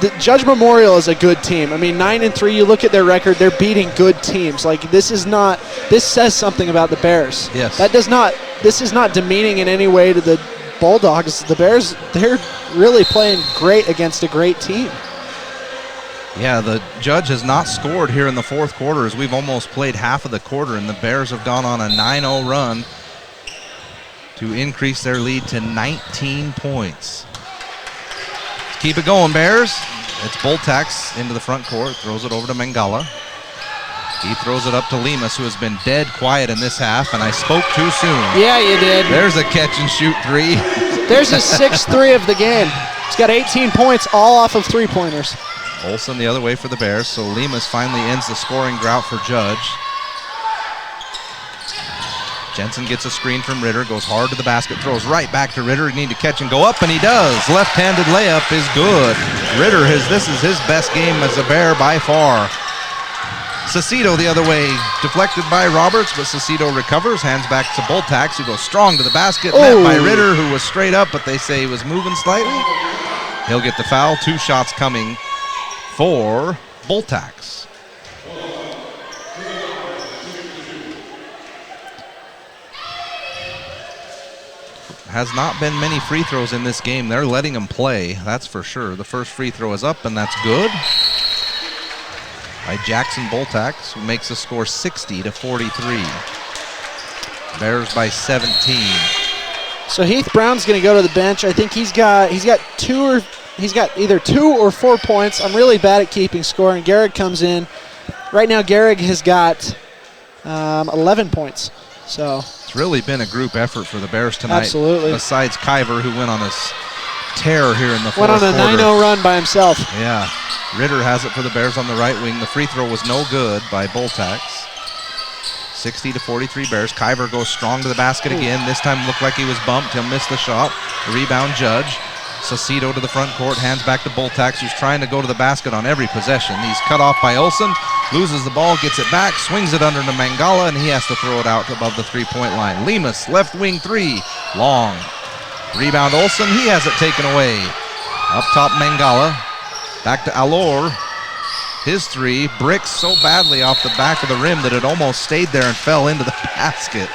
B: the Judge Memorial is a good team. 9-3. You look at their record; they're beating good teams. This says something about the Bears.
A: Yes.
B: This is not demeaning in any way to the Bulldogs. The Bears, they're really playing great against a great team.
A: Yeah, the Judge has not scored here in the fourth quarter, as we've almost played half of the quarter, and the Bears have gone on a 9-0 run to increase their lead to 19 points. Let's keep it going, Bears. It's Boltax into the front court, throws it over to Mangala. He throws it up to Lemus, who has been dead quiet in this half, and I spoke too soon.
B: Yeah, you did.
A: There's a catch-and-shoot 3.
B: There's his 6th 3 of the game. He's got 18 points, all off of 3-pointers.
A: Olsen the other way for the Bears, so Lemus finally ends the scoring drought for Judge. Jensen gets a screen from Ritter, goes hard to the basket, throws right back to Ritter. He need to catch and go up, and he does. Left-handed layup is good. Ritter, this is his best game as a Bear by far. Cecito the other way, deflected by Roberts, but Cecito recovers, hands back to Boltax, who goes strong to the basket, met by Ritter, who was straight up, but they say he was moving slightly. He'll get the foul. 2 shots coming for Boltax. Has not been many free throws in this game. They're letting him play, that's for sure. The first free throw is up, and that's good. By Jackson Boltax, who makes the score 60-43. Bears by 17.
B: So Heath Brown's going to go to the bench. I think he's got either 2 or 4 points. I'm really bad at keeping score, and Gehrig comes in. Right now, Gehrig has got 11 points. So
A: it's really been a group effort for the Bears tonight.
B: Absolutely.
A: Besides Kiver, who went on this tear here in the fourth
B: quarter. Went on a 9-0 run by himself.
A: Yeah. Ritter has it for the Bears on the right wing. The free throw was no good by Boltax. 60-43 Bears. Kiver goes strong to the basket again. This time looked like he was bumped. He'll miss the shot. The rebound, Judge. Cecito to the front court, hands back to Boltax, who's trying to go to the basket on every possession. He's cut off by Olsen, loses the ball, gets it back, swings it under to Mangala, and he has to throw it out above the 3-point line. Lemus, left wing 3, long. Rebound Olsen, he has it taken away. Up top Mangala, back to Alor. His 3 bricks so badly off the back of the rim that it almost stayed there and fell into the basket.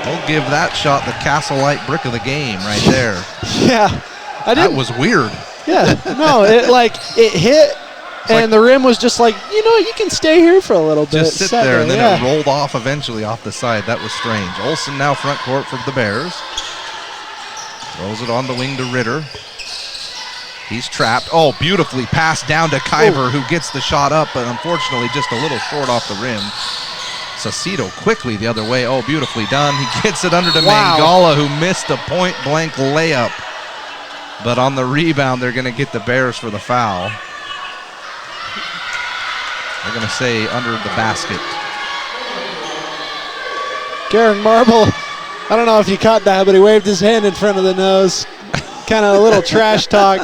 A: We'll give that shot the Castle Light brick of the game right there.
B: Yeah.
A: That was weird.
B: Yeah, no, it hit, and the rim was just like, you can stay here for a little bit.
A: Just sit there, and then it rolled off eventually off the side. That was strange. Olsen now front court for the Bears. Throws it on the wing to Ritter. He's trapped. Oh, beautifully passed down to Kiver, who gets the shot up, but unfortunately just a little short off the rim. Cecito quickly the other way. Oh, beautifully done. He gets it under to Mangala, who missed a point-blank layup. But on the rebound, they're going to get the Bears for the foul. They're going to say under the basket.
B: Garen Marble, I don't know if you caught that, but he waved his hand in front of the nose. Kind of a little trash talk.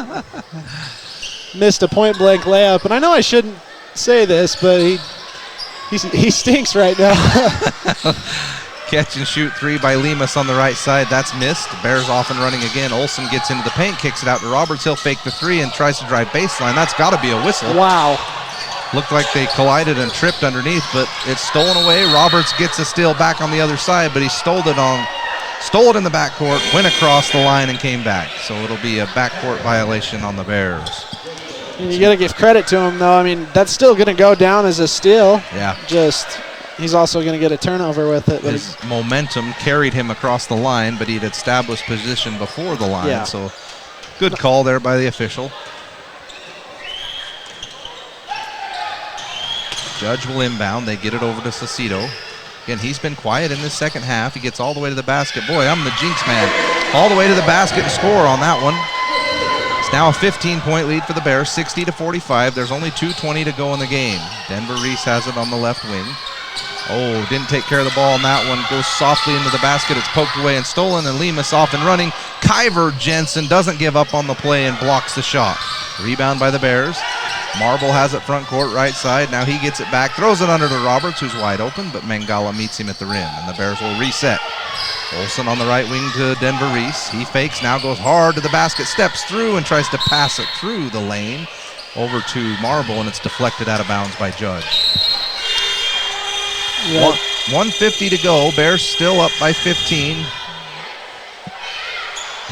B: Missed a point-blank layup. And I know I shouldn't say this, but he stinks right now.
A: Catch and shoot 3 by Lemus on the right side. That's missed. Bears off and running again. Olsen gets into the paint, kicks it out to Roberts. He'll fake the 3 and tries to drive baseline. That's got to be a whistle.
B: Wow.
A: Looked like they collided and tripped underneath, but it's stolen away. Roberts gets a steal back on the other side, but he stole it in the backcourt, went across the line and came back. So it'll be a backcourt violation on the Bears.
B: You got to give credit to him, though. That's still going to go down as a steal.
A: Yeah.
B: He's also going to get a turnover with it.
A: His momentum carried him across the line, but he'd established position before the line.
B: Yeah.
A: So good call there by the official. Judge will inbound. They get it over to Cecito. Again, he's been quiet in this second half. He gets all the way to the basket. Boy, I'm the jinx man. All the way to the basket and score on that one. It's now a 15-point lead for the Bears, 60-45. There's only 2:20 to go in the game. Denver Reese has it on the left wing. Oh, didn't take care of the ball on that one. Goes softly into the basket. It's poked away and stolen, and Lemus off and running. Kyver Jensen doesn't give up on the play and blocks the shot. Rebound by the Bears. Marble has it front court, right side. Now he gets it back, throws it under to Roberts, who's wide open, but Mangala meets him at the rim, and the Bears will reset. Olsen on the right wing to Denver Reese. He fakes, now goes hard to the basket, steps through and tries to pass it through the lane over to Marble, and it's deflected out of bounds by Judge. 1:50 to go. Bears still up by 15.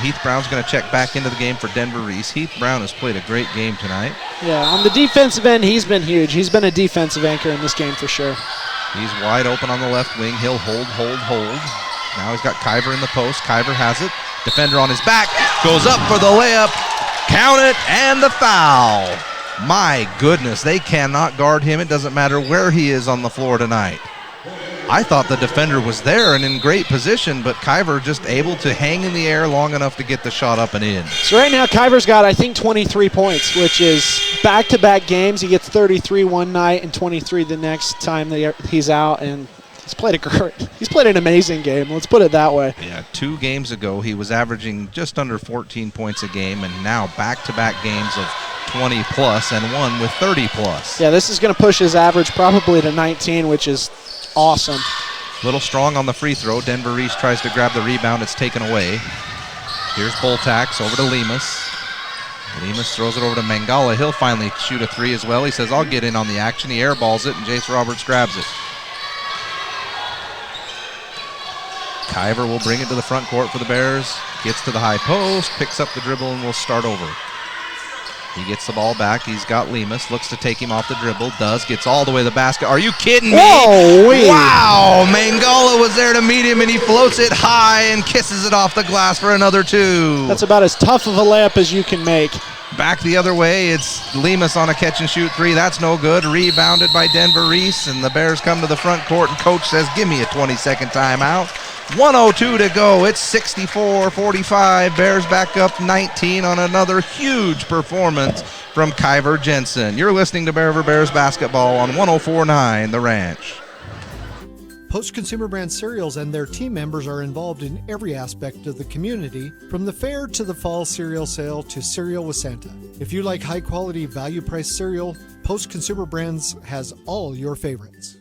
A: Heath Brown's going to check back into the game for Denver Reese. Heath Brown has played a great game tonight.
B: Yeah, on the defensive end, he's been huge. He's been a defensive anchor in this game for sure.
A: He's wide open on the left wing. He'll hold. Now he's got Kyver in the post. Kyver has it. Defender on his back. Goes up for the layup. Count it, and the foul. My goodness, they cannot guard him. It doesn't matter where he is on the floor tonight. I thought the defender was there and in great position, but Kyver just able to hang in the air long enough to get the shot up and in.
B: So right now, Kyver's got, I think, 23 points, which is back-to-back games. He gets 33 one night and 23 the next time that he's out, and he's played an amazing game. Let's put it that way.
A: Yeah, 2 games ago, he was averaging just under 14 points a game, and now back-to-back games of 20-plus and one with 30-plus.
B: Yeah, this is going to push his average probably to 19, which is awesome.
A: Little strong on the free throw. Denver Reese tries to grab the rebound. It's taken away. Here's Boltax over to Lemus. Lemus throws it over to Mangala. He'll finally shoot a 3 as well. He says, I'll get in on the action. He airballs it, and Jace Roberts grabs it. Kyver will bring it to the front court for the Bears. Gets to the high post, picks up the dribble, and will start over. He gets the ball back. He's got Lemus. Looks to take him off the dribble. Gets all the way to the basket. Are you kidding me?
B: Whoa-wee.
A: Wow! Mangala was there to meet him, and he floats it high and kisses it off the glass for another 2.
B: That's about as tough of a layup as you can make.
A: Back the other way. It's Lemus on a catch-and-shoot 3. That's no good. Rebounded by Denver Reese, and the Bears come to the front court, and Coach says, give me a 20-second timeout. 1:02 to go. It's 64-45. Bears back up 19 on another huge performance from Kyver Jensen. You're listening to Bear River Bears basketball on 104.9 The Ranch.
H: Post Consumer Brand Cereals and their team members are involved in every aspect of the community, from the fair to the fall cereal sale to Cereal with Santa. If you like high-quality, value-priced cereal, Post Consumer Brands has all your favorites.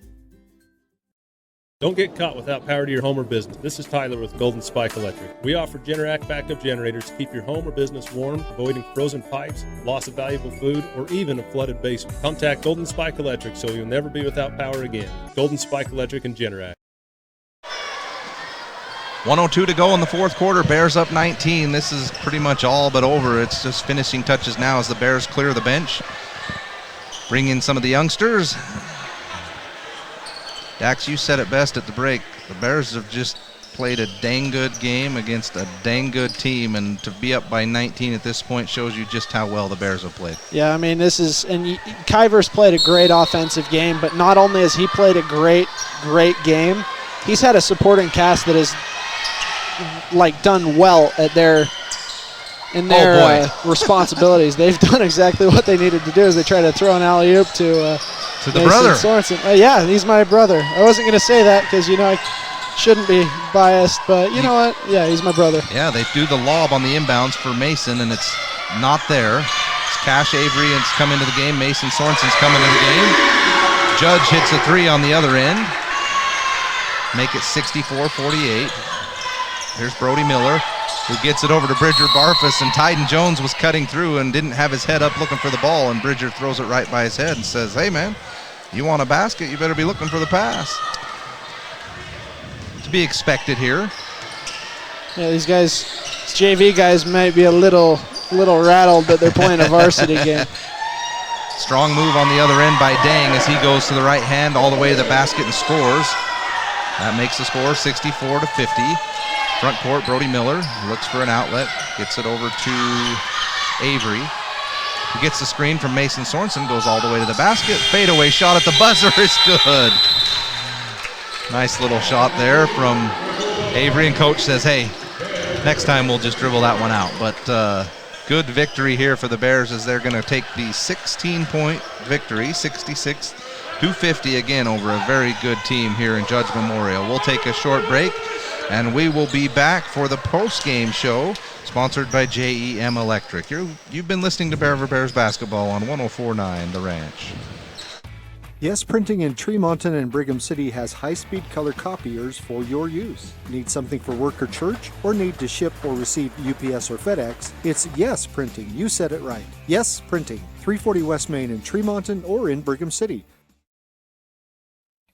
N: Don't get caught without power to your home or business. This is Tyler with Golden Spike Electric. We offer Generac backup generators to keep your home or business warm, avoiding frozen pipes, loss of valuable food, or even a flooded basement. Contact Golden Spike Electric so you'll never be without power again. Golden Spike Electric and Generac.
A: 1:02 to go in the fourth quarter. Bears up 19. This is pretty much all but over. It's just finishing touches now as the Bears clear the bench. Bring in some of the youngsters. Dax, you said it best at the break. The Bears have just played a dang good game against a dang good team, and to be up by 19 at this point shows you just how well the Bears have played.
B: Yeah, I mean, Kyver's played a great offensive game, but not only has he played a great game, he's had a supporting cast that has done well at their responsibilities. They've done exactly what they needed to do as they try to throw an alley-oop to
A: the brother.
B: Sorensen. Yeah, he's my brother. I wasn't going to say that because, I shouldn't be biased, but you know what? Yeah, he's my brother.
A: Yeah, they do the lob on the inbounds for Mason, and it's not there. It's Cash Avery, and it's come into the game. Mason Sorensen's coming into the game. Judge hits a 3 on the other end. Make it 64-48. Here's Brody Miller, who gets it over to Bridger Barfus, and Tyden Jones was cutting through and didn't have his head up looking for the ball, and Bridger throws it right by his head and says, hey, man, you want a basket, you better be looking for the pass. To be expected here.
B: Yeah, these JV guys might be a little rattled that they're playing a varsity game.
A: Strong move on the other end by Dang as he goes to the right hand all the way to the basket and scores. That makes the score 64-50. Front court, Brody Miller looks for an outlet, gets it over to Avery. He gets the screen from Mason Sorensen, goes all the way to the basket. Fadeaway shot at the buzzer is good. Nice little shot there from Avery, and coach says, hey, next time we'll just dribble that one out. But good victory here for the Bears as they're going to take the 16-point victory, 66-50 again over a very good team here in Judge Memorial. We'll take a short break, and we will be back for the post-game show sponsored by JEM Electric. You've been listening to Bear River Bears basketball on 104.9 The Ranch.
H: Yes Printing in Tremonton and Brigham City has high-speed color copiers for your use. Need something for work or church, or need to ship or receive UPS or FedEx? It's Yes Printing. You said it right. Yes Printing, 340 West Main in Tremonton or in Brigham City.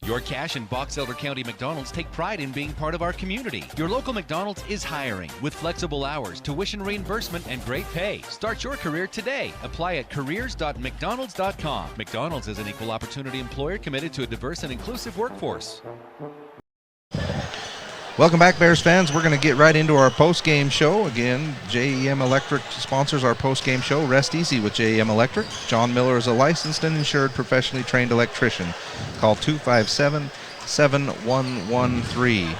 C: Your Cache and Box Elder County McDonald's take pride in being part of our community. Your local McDonald's is hiring with flexible hours, tuition reimbursement, and great pay. Start your career today. Apply at careers.mcdonalds.com. McDonald's is an equal opportunity employer committed to a diverse and inclusive workforce.
A: Welcome back, Bears fans. We're going to get right into our post-game show. Again, JEM Electric sponsors our post-game show. Rest easy with JEM Electric. John Miller is a licensed and insured professionally trained electrician. Call 257-7113.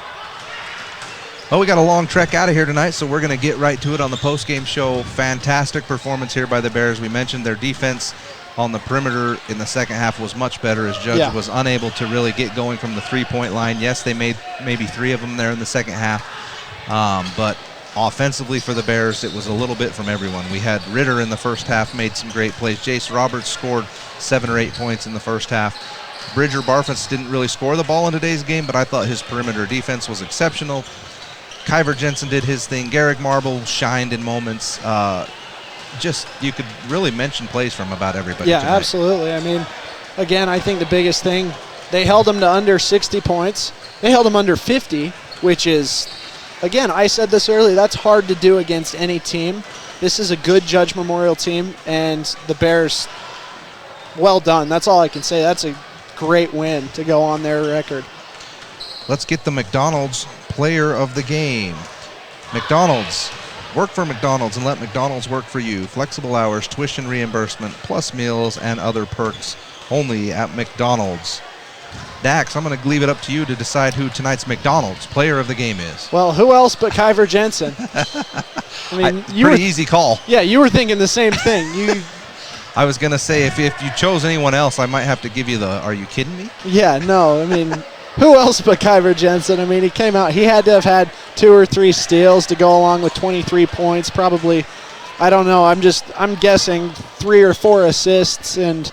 A: Well, we got a long trek out of here tonight, so we're going to get right to it on the post-game show. Fantastic performance here by the Bears. We mentioned their defense on the perimeter in the second half was much better as Judge was unable to really get going from the three-point line. Yes, they made maybe 3 of them there in the second half, but offensively for the Bears, it was a little bit from everyone. We had Ritter in the first half, made some great plays. Jace Roberts scored 7 or 8 points in the first half. Bridger Barfus didn't really score the ball in today's game, but I thought his perimeter defense was exceptional. Kyver Jensen did his thing. Garrick Marble shined in moments. Just, you could really mention plays from about everybody tonight.
B: Absolutely. I mean, again, I think the biggest thing, they held them to under 60 points. They held them under 50, which is, again, I said this earlier, that's hard to do against any team. This is a good Judge Memorial team, and the Bears, well done. That's all I can say. That's a great win to go on their record.
A: Let's get the McDonald's player of the game. McDonald's. Work for McDonald's and let McDonald's work for you. Flexible hours, tuition reimbursement, plus meals and other perks only at McDonald's. Dax, I'm going to leave it up to you to decide who tonight's McDonald's player of the game is.
B: Well, who else but Kyver Jensen? I mean,
A: pretty easy call.
B: Yeah, you were thinking the same thing.
A: I was going to say, if you chose anyone else, I might have to give you the, are you kidding me?
B: Yeah, no, I mean, who else but Kyver Jensen? I mean, he came out, he had to have had 2 or 3 steals to go along with 23 points, probably, I don't know, I'm guessing 3 or 4 assists and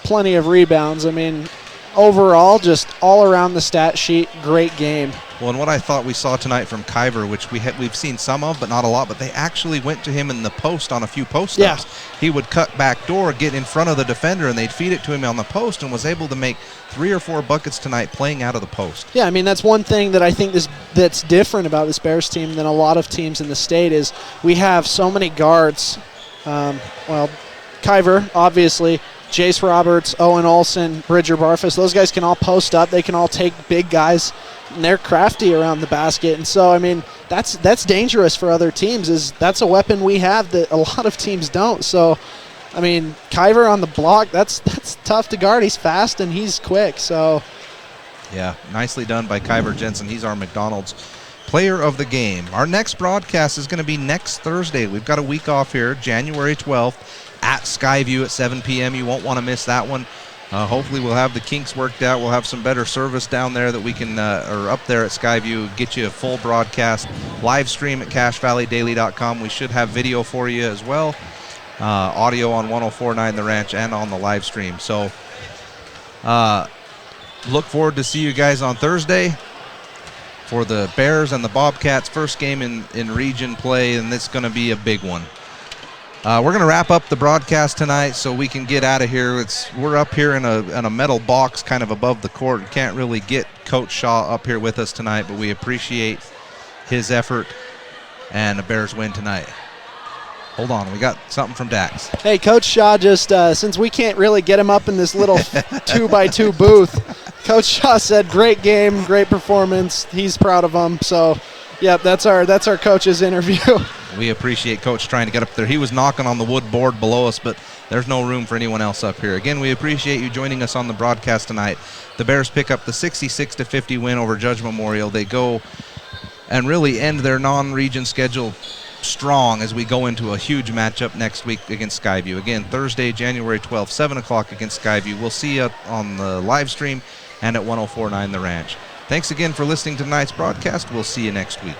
B: plenty of rebounds. I mean, overall, just all around the stat sheet, great game.
A: Well, and what I thought we saw tonight from Kyver, which we've seen some of, but not a lot, but they actually went to him in the post on a few post ups. Yeah. He would cut back door, get in front of the defender, and they'd feed it to him on the post, and was able to make 3 or 4 buckets tonight playing out of the post.
B: Yeah, I mean, that's one thing that I think that's different about this Bears team than a lot of teams in the state is we have so many guards. Well, Kyver, obviously, Jace Roberts, Owen Olsen, Bridger Barfus, those guys can all post up. They can all take big guys, and they're crafty around the basket. And so, I mean, that's dangerous for other teams. That's a weapon we have that a lot of teams don't. So, I mean, Kyver on the block, that's tough to guard. He's fast and he's quick. So,
A: yeah, nicely done by Kyver Jensen. He's our McDonald's player of the game. Our next broadcast is going to be next Thursday. We've got a week off here, January 12th. At Skyview at 7 p.m. You won't want to miss that one. Hopefully we'll have the kinks worked out. We'll have some better service down there that we can, or up there at Skyview, get you a full broadcast. Live stream at CacheValleyDaily.com. We should have video for you as well. Audio on 104.9 The Ranch and on the live stream. So look forward to see you guys on Thursday for the Bears and the Bobcats' first game in region play, and it's going to be a big one. We're going to wrap up the broadcast tonight so we can get out of here. We're up here in a metal box kind of above the court. We can't really get Coach Shaw up here with us tonight, but we appreciate his effort, and the Bears win tonight. Hold on, we got something from Dax.
B: Hey, Coach Shaw, just since we can't really get him up in this little 2x2 booth, Coach Shaw said, great game, great performance. He's proud of him. So, yeah, that's our coach's interview.
A: We appreciate Coach trying to get up there. He was knocking on the wood board below us, but there's no room for anyone else up here. Again, we appreciate you joining us on the broadcast tonight. The Bears pick up the 66-50 win over Judge Memorial. They go and really end their non-region schedule strong as we go into a huge matchup next week against Skyview. Again, Thursday, January 12th, 7 o'clock against Skyview. We'll see you on the live stream and at 104.9 The Ranch. Thanks again for listening to tonight's broadcast. We'll see you next week.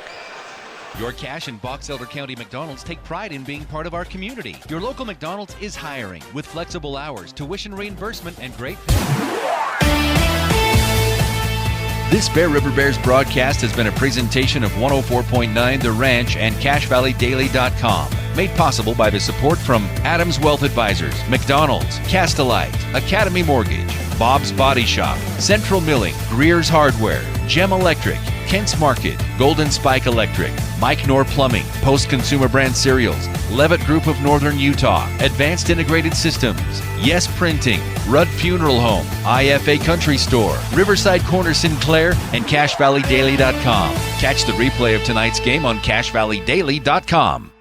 C: Your Cache and Box Elder County McDonald's take pride in being part of our community. Your local McDonald's is hiring with flexible hours, tuition reimbursement, and great pay. This Bear River Bears broadcast has been a presentation of 104.9 The Ranch and CacheValleyDaily.com. Made possible by the support from Adams Wealth Advisors, McDonald's, Castelite, Academy Mortgage, Bob's Body Shop, Central Milling, Greer's Hardware, Gem Electric, Kent's Market, Golden Spike Electric, Mike Knorr Plumbing, Post Consumer Brand Cereals, Levitt Group of Northern Utah, Advanced Integrated Systems, Yes Printing, Rudd Funeral Home, IFA Country Store, Riverside Corner Sinclair, and CacheValleyDaily.com. Catch the replay of tonight's game on CacheValleyDaily.com.